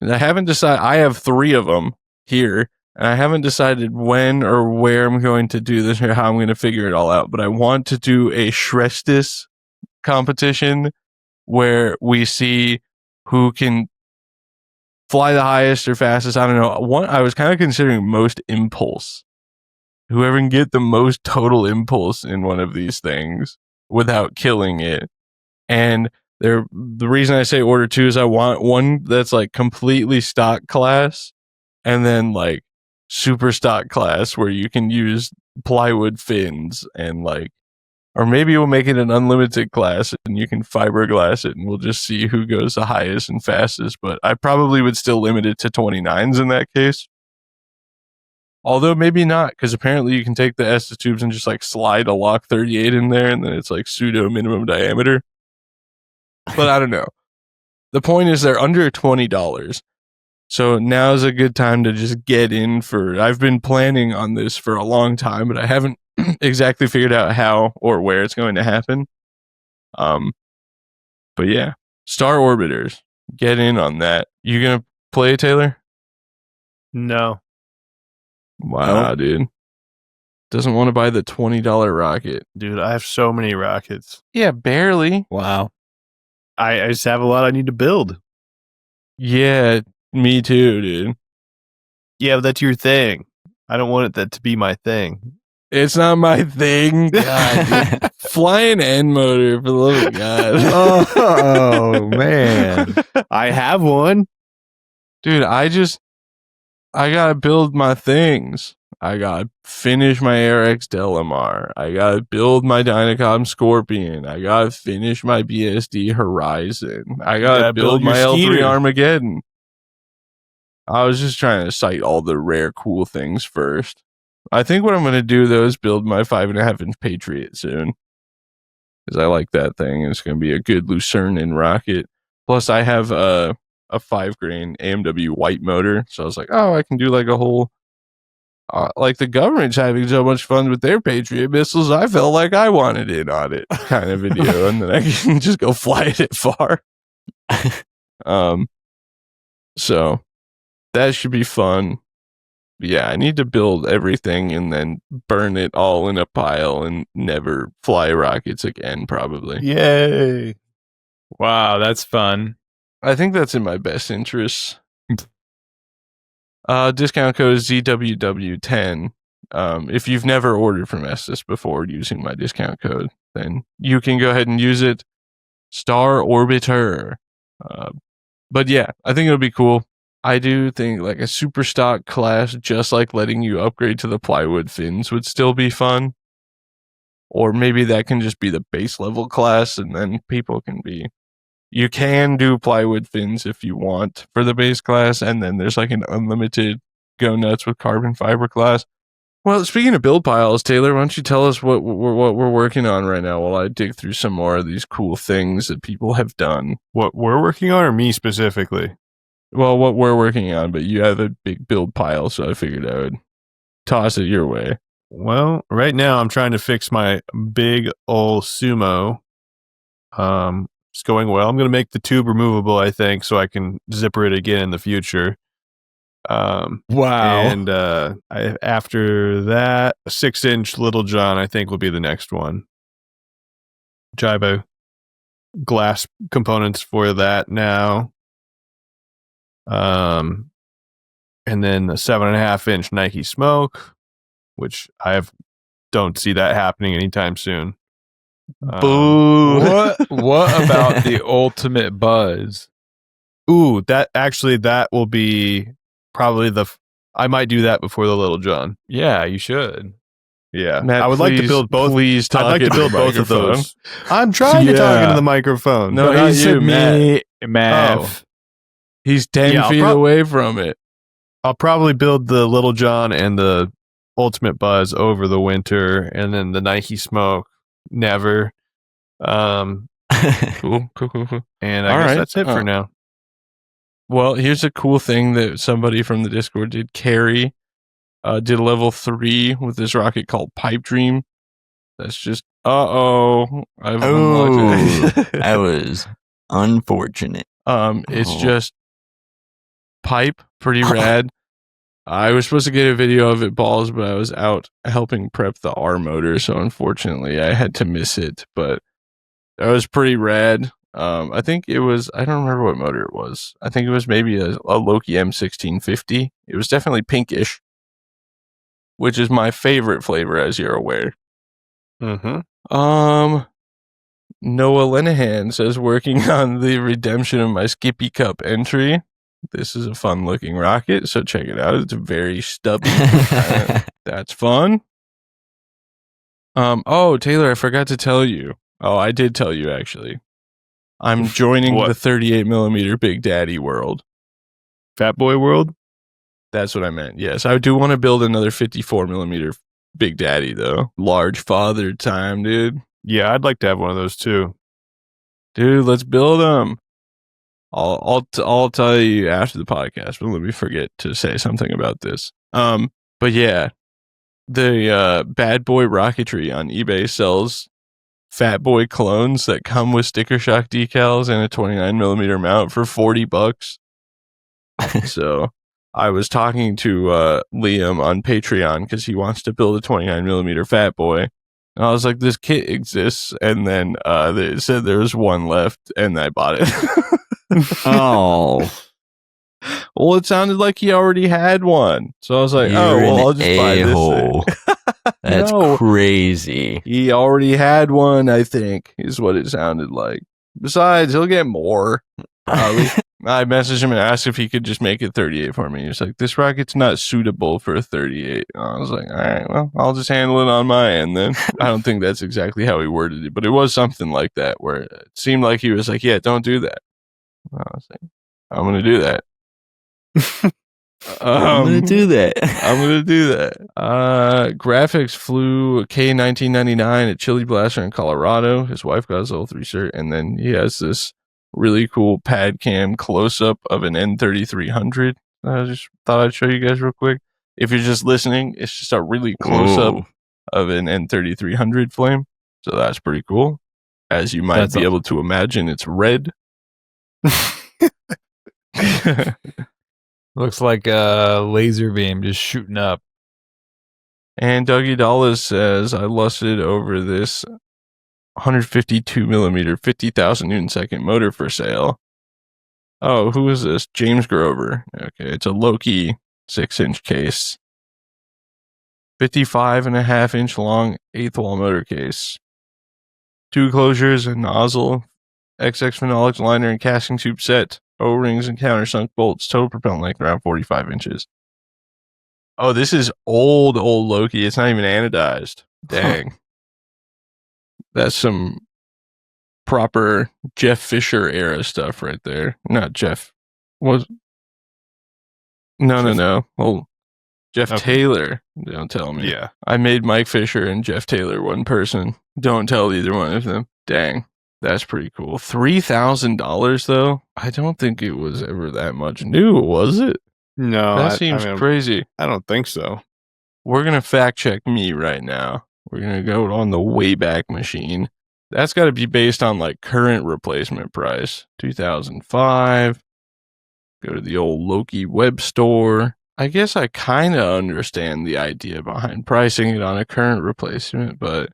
And I haven't decided. I have 3 of them here, and I haven't decided when or where I'm going to do this or how I'm going to figure it all out. But I want to do a Shrestis competition where we see who can fly the highest or fastest. I don't know. I was kind of considering most impulse. Whoever can get the most total impulse in one of these things without killing it. And the reason I say order 2 is I want one that's like completely stock class, and then like super stock class where you can use plywood fins, and like, or maybe we'll make it an unlimited class and you can fiberglass it and we'll just see who goes the highest and fastest. But I probably would still limit it to 29s in that case. Although maybe not, because apparently you can take the Estes tubes and just like slide a Lock 38 in there, and then it's like pseudo minimum diameter. But I don't know. The point is they're under $20. So now's a good time to just get in for. I've been planning on this for a long time, but I haven't exactly figured out how or where it's going to happen. But yeah, Star Orbiters, get in on that. You gonna play, Taylor? No. Wow, dude. Doesn't want to buy the $20 rocket. Dude, I have so many rockets. Yeah, barely. Wow. I just have a lot I need to build. Yeah, me too, dude. Yeah, but that's your thing. I don't want that to be my thing. It's not my thing. God, dude. Fly an end motor, for the love of God. Oh, man. I have one. Dude, I gotta build my things. I gotta finish my AirX Delamar. I gotta build my Dynacom Scorpion. I gotta finish my BSD Horizon. I gotta build my your L3 Skeeter. Armageddon. I was just trying to cite all the rare cool things first. I think what I'm gonna do though is build my 5.5-inch Patriot soon, because I like that thing. It's gonna be a good Lucerne rocket. Plus, I have a 5-grain AMW white motor, so I was like, oh, I can do like a whole. Like the government's having so much fun with their Patriot missiles, I felt like I wanted in on it kind of video, and then I can just go fly it far. So that should be fun. Yeah, I need to build everything and then burn it all in a pile and never fly rockets again, probably. Yay. Wow, that's fun. I think that's in my best interests. Discount code is ZWW10. If you've never ordered from Estes before using my discount code, then you can go ahead and use it. Star Orbiter. But yeah, I think it'll be cool. I do think like a super stock class, just like letting you upgrade to the plywood fins, would still be fun. Or maybe that can just be the base level class, and then people can be. You can do plywood fins if you want for the base class, and then there's like an unlimited go nuts with carbon fiber class. Well, speaking of build piles, Taylor, why don't you tell us what we're working on right now while I dig through some more of these cool things that people have done. What we're working on, or me specifically? Well, what we're working on, but you have a big build pile, so I figured I would toss it your way. Well, right now I'm trying to fix my big old Sumo. It's going well. I'm going to make the tube removable, I think, so I can zipper it again in the future. Wow. And after that, a 6-inch Little John, I think, will be the next one. Jibo glass components for that now. And then the 7.5-inch Nike Smoke, which don't see that happening anytime soon. Boo! What about the ultimate buzz? Ooh, that will be probably I might do that before the Little John. Yeah, you should. Yeah, Matt, I would like to please- build both. Please talk I'd like to into build the both of microphone. those. I'm trying to talk Yeah. into the microphone. No, he not said you, me, Mav. Oh. He's 10 Yeah, I'll feet away from it. I'll probably build the Little John and the Ultimate Buzz over the winter, and then the Nike Smoke never. Cool. And I All guess right. that's it for now. Well, here's a cool thing that somebody from the Discord did. Carrie did a level 3 with this rocket called Pipe Dream. That's just, I have unlocked it. That was unfortunate. It's Oh. just pipe, pretty rad. I was supposed to get a video of it, balls, but I was out helping prep the R motor, so unfortunately I had to miss it. But that was pretty rad. I think it was, I don't remember what motor it was. I think it was maybe a Loki M1650. It was definitely pinkish, which is my favorite flavor, as you're aware. Mm-hmm. Noah Lenahan says, working on the redemption of my Skippy Cup entry. This is a fun looking rocket, so check it out. It's very stubby. That's fun. Oh, Taylor, I forgot to tell you. Oh, I did tell you actually. I'm joining What? the 38 millimeter Big Daddy world. Fat Boy World. That's what I meant. Yes, I do want to build another 54 millimeter Big Daddy though. Large father time, dude. Yeah, I'd like to have one of those too. Dude, let's build them. I'll tell you after the podcast, but let me forget to say something about this. But yeah, the Bad Boy Rocketry on eBay sells Fat Boy clones that come with sticker shock decals and a 29 millimeter mount for $40. So I was talking to Liam on Patreon because he wants to build a 29 millimeter Fat Boy. And I was like, this kit exists. And then they said there was one left and I bought it. Oh, Well, it sounded like he already had one. So I was like, you're oh, well, an I'll just buy this a-hole. thing. That's No. crazy. He already had one, I think, is what it sounded like. Besides, he'll get more. I messaged him and asked if he could just make it 38 for me. He was like, this rocket's not suitable for a 38. And I was like, all right, well, I'll just handle it on my end then. I don't think that's exactly how he worded it, but it was something like that where it seemed like he was like, yeah, don't do that. I was like, I'm going to do that. I'm gonna do that. I'm gonna do that. Graphics flew a K1999 at Chili Blaster in Colorado. His wife got his level 3 cert, and then he has this really cool pad cam close up of an N3300. I just thought I'd show you guys real quick. If you're just listening, it's just a really close up Whoa. of an N3300 flame. So that's pretty cool. As you might That's be awesome. able to imagine, it's red. Looks like a laser beam just shooting up. And Dougie Dallas says, I lusted over this 152 millimeter, 50,000 Newton second motor for sale. Oh, who is this? James Grover. Okay, it's a Loki 6-inch case. 55.5-inch long 8th wall motor case. 2 closures, a nozzle, XX phenolics liner and casting tube set. O-rings and countersunk bolts. Total propellant length around 45 inches. Oh, this is old Loki. It's not even anodized. Dang. That's some proper Jeff Fisher era stuff right there. Not Jeff. Was No. Oh, Jeff Okay. Taylor. Don't tell me. Yeah. I made Mike Fisher and Jeff Taylor one person. Don't tell either one of them. Dang. That's pretty cool. $3,000 though? I don't think it was ever that much new, was it? No, That seems crazy. I don't think so. We're going to fact check me right now. We're going to go on the Wayback Machine. That's got to be based on like current replacement price. 2005. Go to the old Loki web store. I guess I kind of understand the idea behind pricing it on a current replacement, but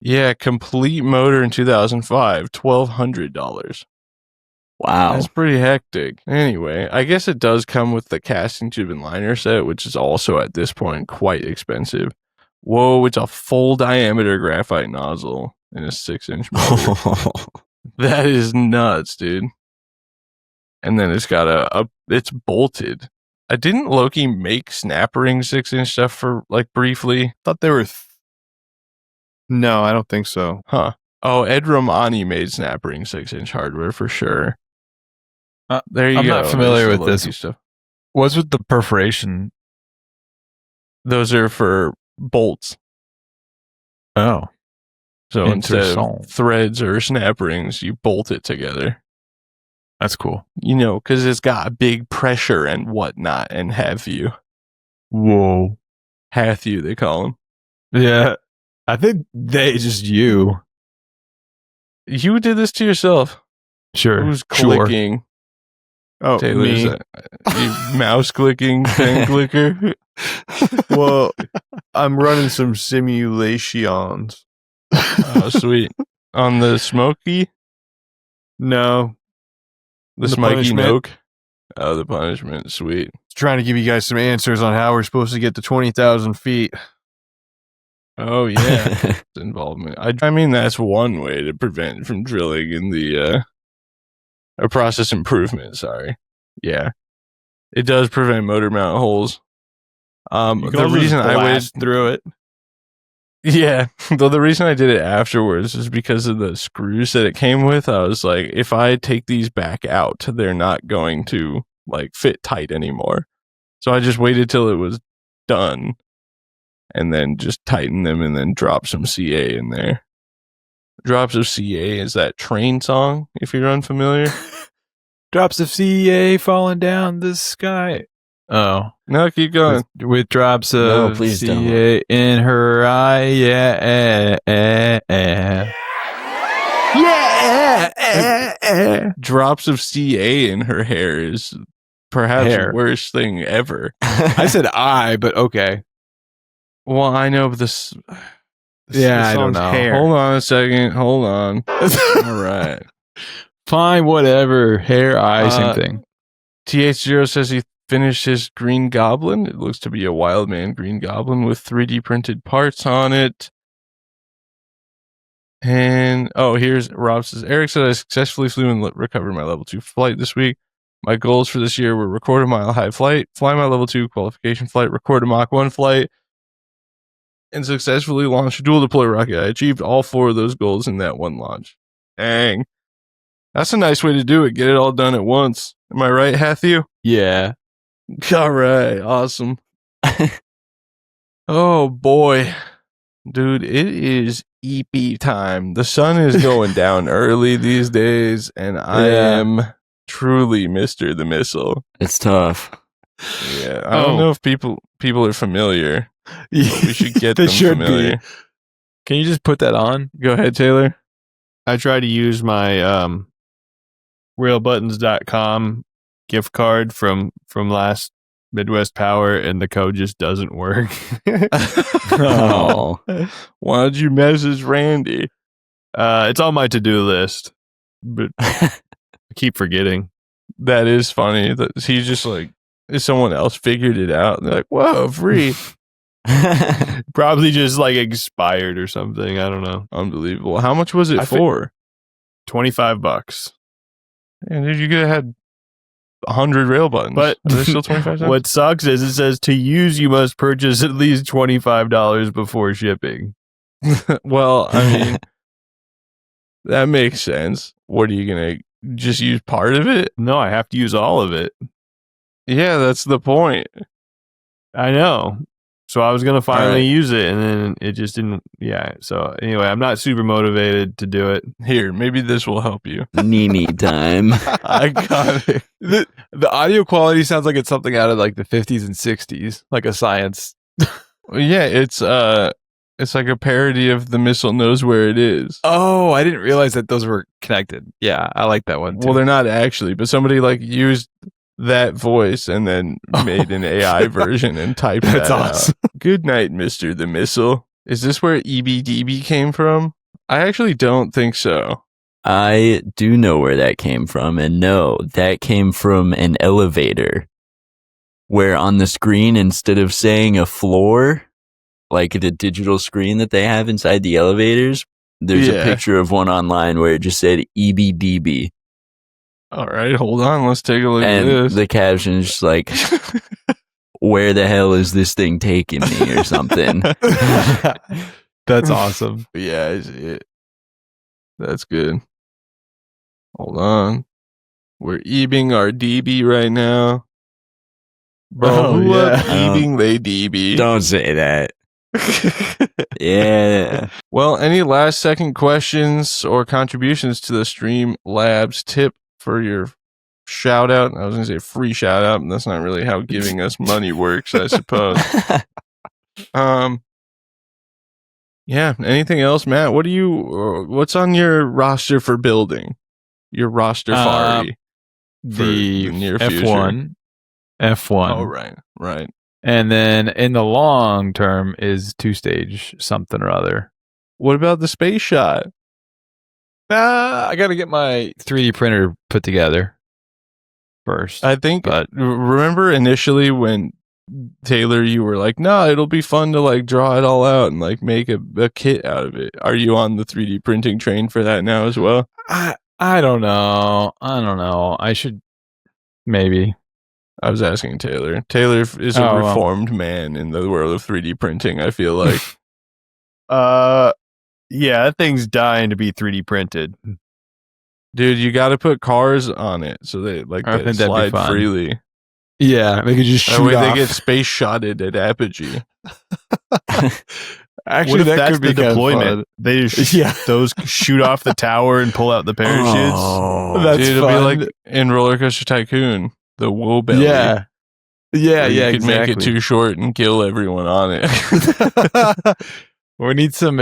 yeah, complete motor in 2005, $1,200. Wow. That's pretty hectic. Anyway, I guess it does come with the casting tube and liner set, which is also at this point quite expensive. Whoa, it's a full diameter graphite nozzle in a 6-inch motor. That is nuts, dude. And then it's got it's bolted. Didn't Loki make snap ring 6-inch stuff for like briefly? Thought they were No, I don't think so. Huh. Oh, Ed Romani made snap ring 6-inch hardware for sure. There you I'm go. not familiar There's with the this. low-key stuff. What's with the perforation? Those are for bolts. Oh, So instead Interessant. of threads or snap rings, you bolt it together. that's cool. You know, because it's got big pressure and whatnot, and have you. Whoa. Hath you, they call them. Yeah. I think they just you. You did this to yourself. Sure. Who's Sure. clicking? Oh, Taylor, is me. that you mouse clicking, pen clicker? Well, I'm running some simulations. Oh, sweet. On the Smoky? No, The The Smoky punishment. Noke? Oh, the punishment. Sweet. trying to give you guys some answers on how we're supposed to get to 20,000 feet. Oh, yeah. Involvement. I mean, that's one way to prevent from drilling in the a process improvement. Sorry. Yeah. It does prevent motor mount holes. The reason I waited through it. Yeah, though the reason I did it afterwards is because of the screws that it came with. I was like, if I take these back out, they're not going to like fit tight anymore. So I just waited till it was done and then just tighten them and then drop some CA in there. Drops of CA is that train song, if you're unfamiliar. Drops of CA falling down the sky. Oh. No, keep going. With drops No, of please don't. CA in her eye. Yeah. Drops of CA in her hair is perhaps Hair. the worst thing ever. I said I, but okay. Well, I know, but this. Yeah, I don't song's know. Hair. Hold on a second. Hold on. All right. Fine, whatever. Hair, eye, same thing. TH0 says he finished his Green Goblin. It looks to be a Wildman Green Goblin with 3D printed parts on it. And, here's Rob says, Eric said I successfully flew and recovered my level 2 flight this week. My goals for this year were record a mile high flight, fly my level 2 qualification flight, record a Mach 1 flight, and successfully launch a dual deploy rocket. I achieved all 4 of those goals in that one launch. Dang. That's a nice way to do it. Get it all done at once. Am I right, Hathu? Yeah. All right. Awesome. Oh, boy. Dude, it is EP time. The sun is going down early these days, and I Yeah. am truly Mr. the Missile. It's tough. Yeah. I don't know if people are familiar. We should get them familiar. Can you just put that on? Go ahead, Taylor. I tried to use my railbuttons.com gift card from last Midwest Power, and the code just doesn't work. Oh. Why don't you message Randy? It's on my to-do list, but I keep forgetting. That is funny. That he's just like, if someone else figured it out, and they're like, whoa, free. Probably just like expired or something. I don't know. Unbelievable. How much was it I for? $25. And dude, you could have had 100 rail buttons. But Are they still 25 cents? what sucks is it says to use, you must purchase at least $25 before shipping. Well, I mean, that makes sense. What are you going to just use part of it? No, I have to use all of it. Yeah, that's the point. I know. So I was going to finally Alright. use it, and then it just didn't. Yeah. So anyway, I'm not super motivated to do it. Here, maybe this will help you. Nini time. I got it. The audio quality sounds like it's something out of like the 50s and 60s, like a science. Yeah, it's like a parody of The Missile Knows Where It Is. Oh, I didn't realize that those were connected. Yeah, I like that one too. Well, they're not actually, but somebody like used that voice and then made an AI version and typed That's that awesome. out. Good night, Mr. the Missile. Is this where EBDB came from? I actually don't think so. I do know where that came from, and no, that came from an elevator where on the screen, instead of saying a floor, like the digital screen that they have inside the elevators, there's Yeah. a picture of one online where it just said EBDB. All right, hold on. Let's take a look And at this. the caption is just like, where the hell is this thing taking me or something? That's That's awesome. Yeah, that's good. Hold on. We're eBing our DB right now. Bro, Oh, who up yeah. eBing they DB? Don't say that. Yeah. Well, any last second questions or contributions to the Stream Labs tip for your shout out? I was going to say free shout out, and that's not really how giving us money works, I suppose. Yeah, anything else, Matt? What's on your roster for building? Your roster Fari for The near F1. F1. Oh, right. And then in the long term is 2-stage something or other. What about the space shot? I got to get my 3D printer put together first. I think, But- remember initially when Taylor, you were like, no, it'll be fun to like draw it all out and like make a kit out of it. Are you on the 3D printing train for that now as well? I don't know. I should maybe. I was asking Taylor. Taylor is a reformed man in the world of 3D printing, I feel like. Yeah, that thing's dying to be 3D printed. Dude, you got to put cars on it so they like I they think that'd be slide fun. freely. Yeah, they could just That shoot way off. they get space shotted at Apogee. Actually, What if that that's could be the kind of deployment? fun. They just those shoot off the tower and pull out the parachutes. Oh, That's Dude, it'll fun. be like in Roller Coaster Tycoon, the woe belly. Yeah, where you could exactly. make it too short and kill everyone on it. We need some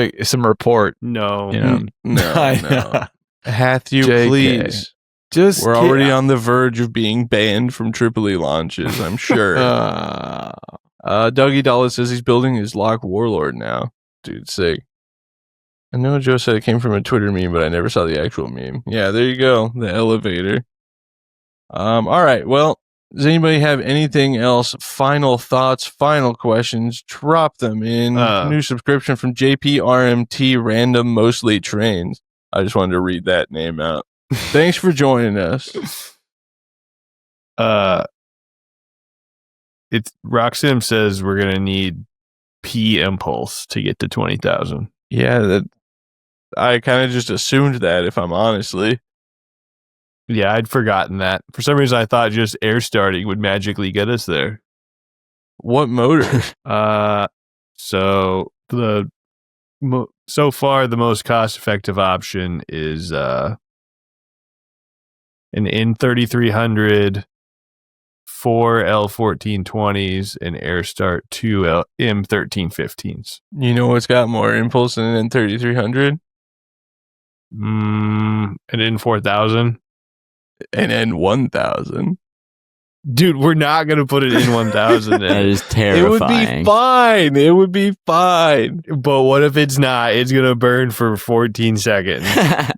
report. No. You know, No. Hath you JK. please? Just We're already on the verge of being banned from Tripoli launches, I'm sure. Dougie Dollar says he's building his Lock Warlord now. Dude, sick. I know Joe said it came from a Twitter meme, but I never saw the actual meme. Yeah, there you go. The elevator. All right. Well, does anybody have anything else? Final thoughts, final questions? Drop them in. New subscription from JPRMT Random Mostly Trains. I just wanted to read that name out. Thanks for joining us. It's Roxim says we're gonna need P impulse to get to 20,000. Yeah, I kind of just assumed that, if I'm honestly. Yeah, I'd forgotten that. For some reason, I thought just air starting would magically get us there. What motor? So so far the most cost-effective option is an N3300, 4 L1420s, and Air Start 2 M1315s. You know what's got more impulse than an N3300? An N4000. An N1000. Dude, we're not going to put an N1000 that in. is It would terrifying. be fine. It would be fine. But what if it's not? It's going to burn for 14 seconds.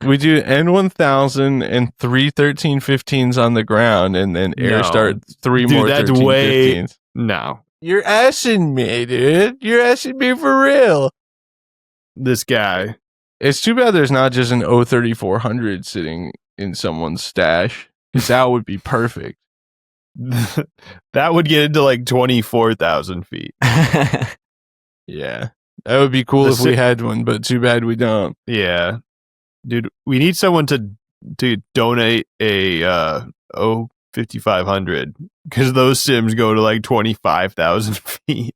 We do N1000 and 3 1315s on the ground, and then Air No. Start 3 Dude, more that's 1315s. No. You're asking me, dude. You're asking me for real. This guy. It's too bad there's not just an 03400 sitting in someone's stash, because that would be perfect. That would get into like 24,000 feet. Yeah. That would be cool if we had one, but too bad we don't. Yeah. Dude, we need someone to donate a 5500 because those sims go to like 25,000 feet.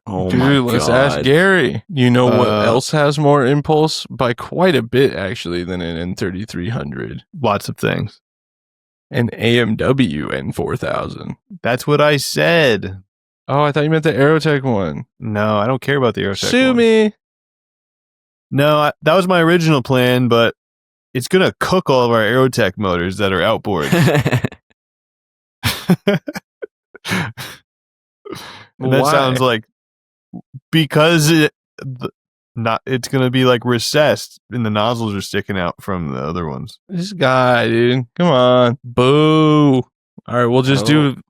Oh Dude, my let's God. ask Gary. You know what Uh, else has more impulse? By quite a bit, actually, than an N3300. Lots of things. An AMW N4000. That's what I said. Oh, I thought you meant the Aerotech one. No, I don't care about the Aerotech Sue one. me. No, that was my original plan, but it's going to cook all of our Aerotech motors that are outboard. And that Why? sounds like because it's going to be like recessed and the nozzles are sticking out from the other ones. This guy, dude. Come on. Boo. All right, we'll just do an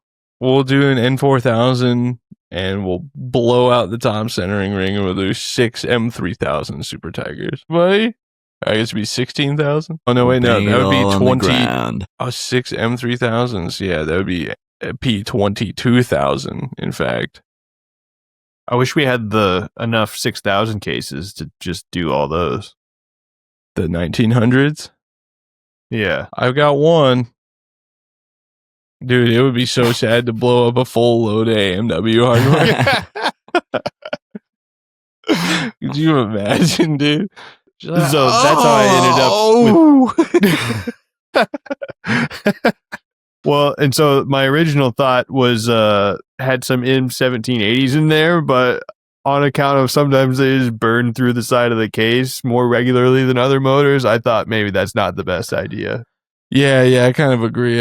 N4000 and we'll blow out the top centering ring and we'll do 6 M3000 Super Tigers. Buddy? I guess it'd be 16,000. Oh, no, wait, no. Bang That it would all on be the 20. ground. 6 M3000s. Yeah, that would be P22,000, in fact. I wish we had enough 6,000 cases to just do all those. The 1900s. Yeah. I've got one. Dude, it would be so sad to blow up a full load of AMW hardware. Could you imagine, dude? So that's how I ended up with. Well, and so my original thought was had some M1780s in there, but on account of sometimes they just burn through the side of the case more regularly than other motors, I thought maybe that's not the best idea. Yeah, I kind of agree.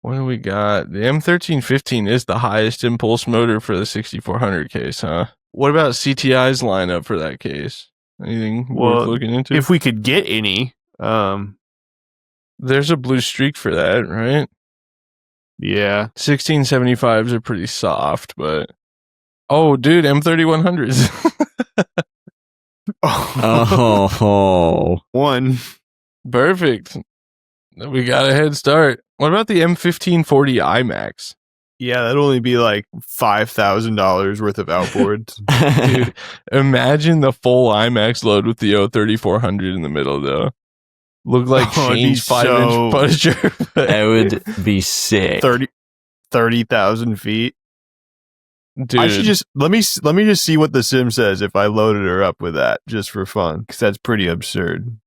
What do we got? The M1315 is the highest impulse motor for the 6400 case, huh? What about CTI's lineup for that case? Anything worth looking into? If we could get any. There's a blue streak for that, right? Yeah. 1675s are pretty soft, but... Oh, dude, M3100s. Oh. One. Perfect. We got a head start. What about the M1540 IMAX? Yeah, that'd only be like $5,000 worth of outboards. Dude, imagine the full IMAX load with the 03400 in the middle, though. Look like change 5-inch punisher. That would be sick. 30,000 feet. Dude, I should just let me just see what the sim says if I loaded her up with that just for fun, because that's pretty absurd.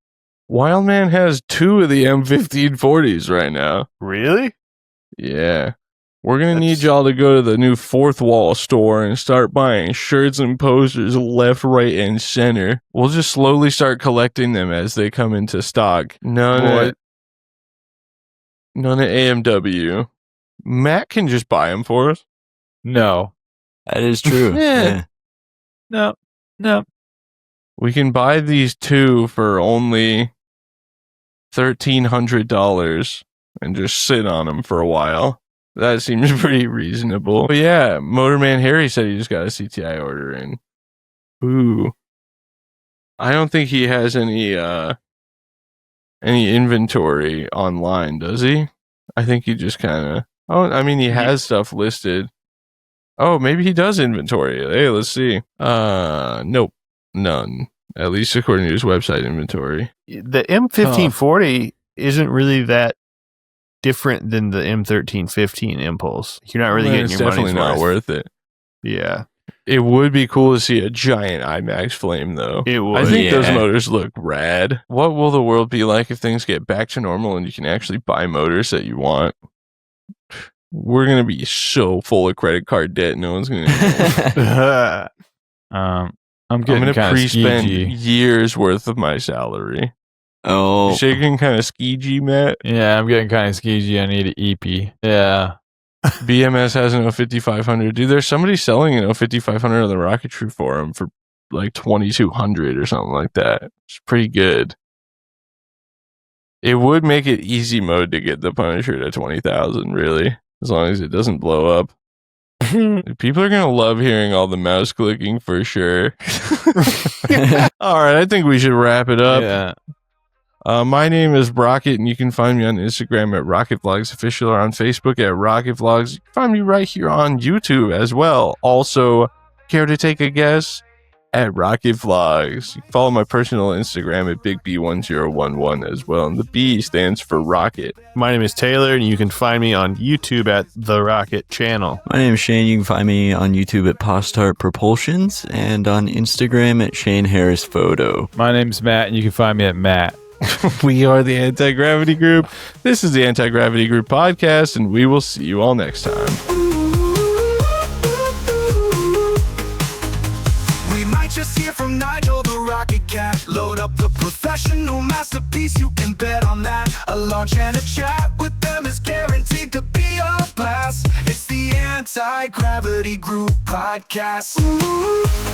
Wildman has 2 of the M1540s right now. Really? Yeah. We're going to need y'all to go to the new Fourth Wall store and start buying shirts and posters left, right, and center. We'll just slowly start collecting them as they come into stock. None at AMW. Matt can just buy them for us. No. That is true. Yeah. No. We can buy these 2 for only $1,300 and just sit on them for a while. That seems pretty reasonable. But yeah, Motorman Harry said he just got a CTI order in. Ooh. I don't think he has any inventory online, does he? I think he just kind of... Oh, I mean, he has stuff listed. Oh, maybe he does inventory. Hey, let's see. Nope. None. At least according to his website inventory. The M1540 isn't really that different than the M1315 Impulse. You're not really getting your money's worth. It's definitely not worth it. Yeah. It would be cool to see a giant IMAX flame, though. It would. I think those motors look rad. What will the world be like if things get back to normal and you can actually buy motors that you want? We're going to be so full of credit card debt, no one's going to know. I'm going to pre-spend years worth of my salary. Oh. You shaking kind of skeegee, Matt? Yeah, I'm getting kind of skeegee. I need an EP. Yeah. BMS has an 0500. Dude, there's somebody selling an 0500 on the Rocket True forum for like 2,200 or something like that. It's pretty good. It would make it easy mode to get the Punisher to 20,000, really, as long as it doesn't blow up. People are going to love hearing all the mouse clicking for sure. All right, I think we should wrap it up. Yeah. My name is Rocket, and you can find me on Instagram at Rocket Vlogs Official or on Facebook at Rocket Vlogs. You can find me right here on YouTube as well. Also, care to take a guess? At Rocket Vlogs. You can follow my personal Instagram at BigB1011 as well. And the B stands for Rocket. My name is Taylor, and you can find me on YouTube at The Rocket Channel. My name is Shane. You can find me on YouTube at Postart Propulsions and on Instagram at Shane Harris Photo. My name's Matt, and you can find me at Matt. We are the Anti-Gravity Group. This is the Anti-Gravity Group podcast, and we will see you all next time. Just hear from Nigel, the Rocket Cat. Load up the professional masterpiece, you can bet on that. A launch and a chat with them is guaranteed to be a blast. It's the Anti-Gravity Group podcast. Ooh.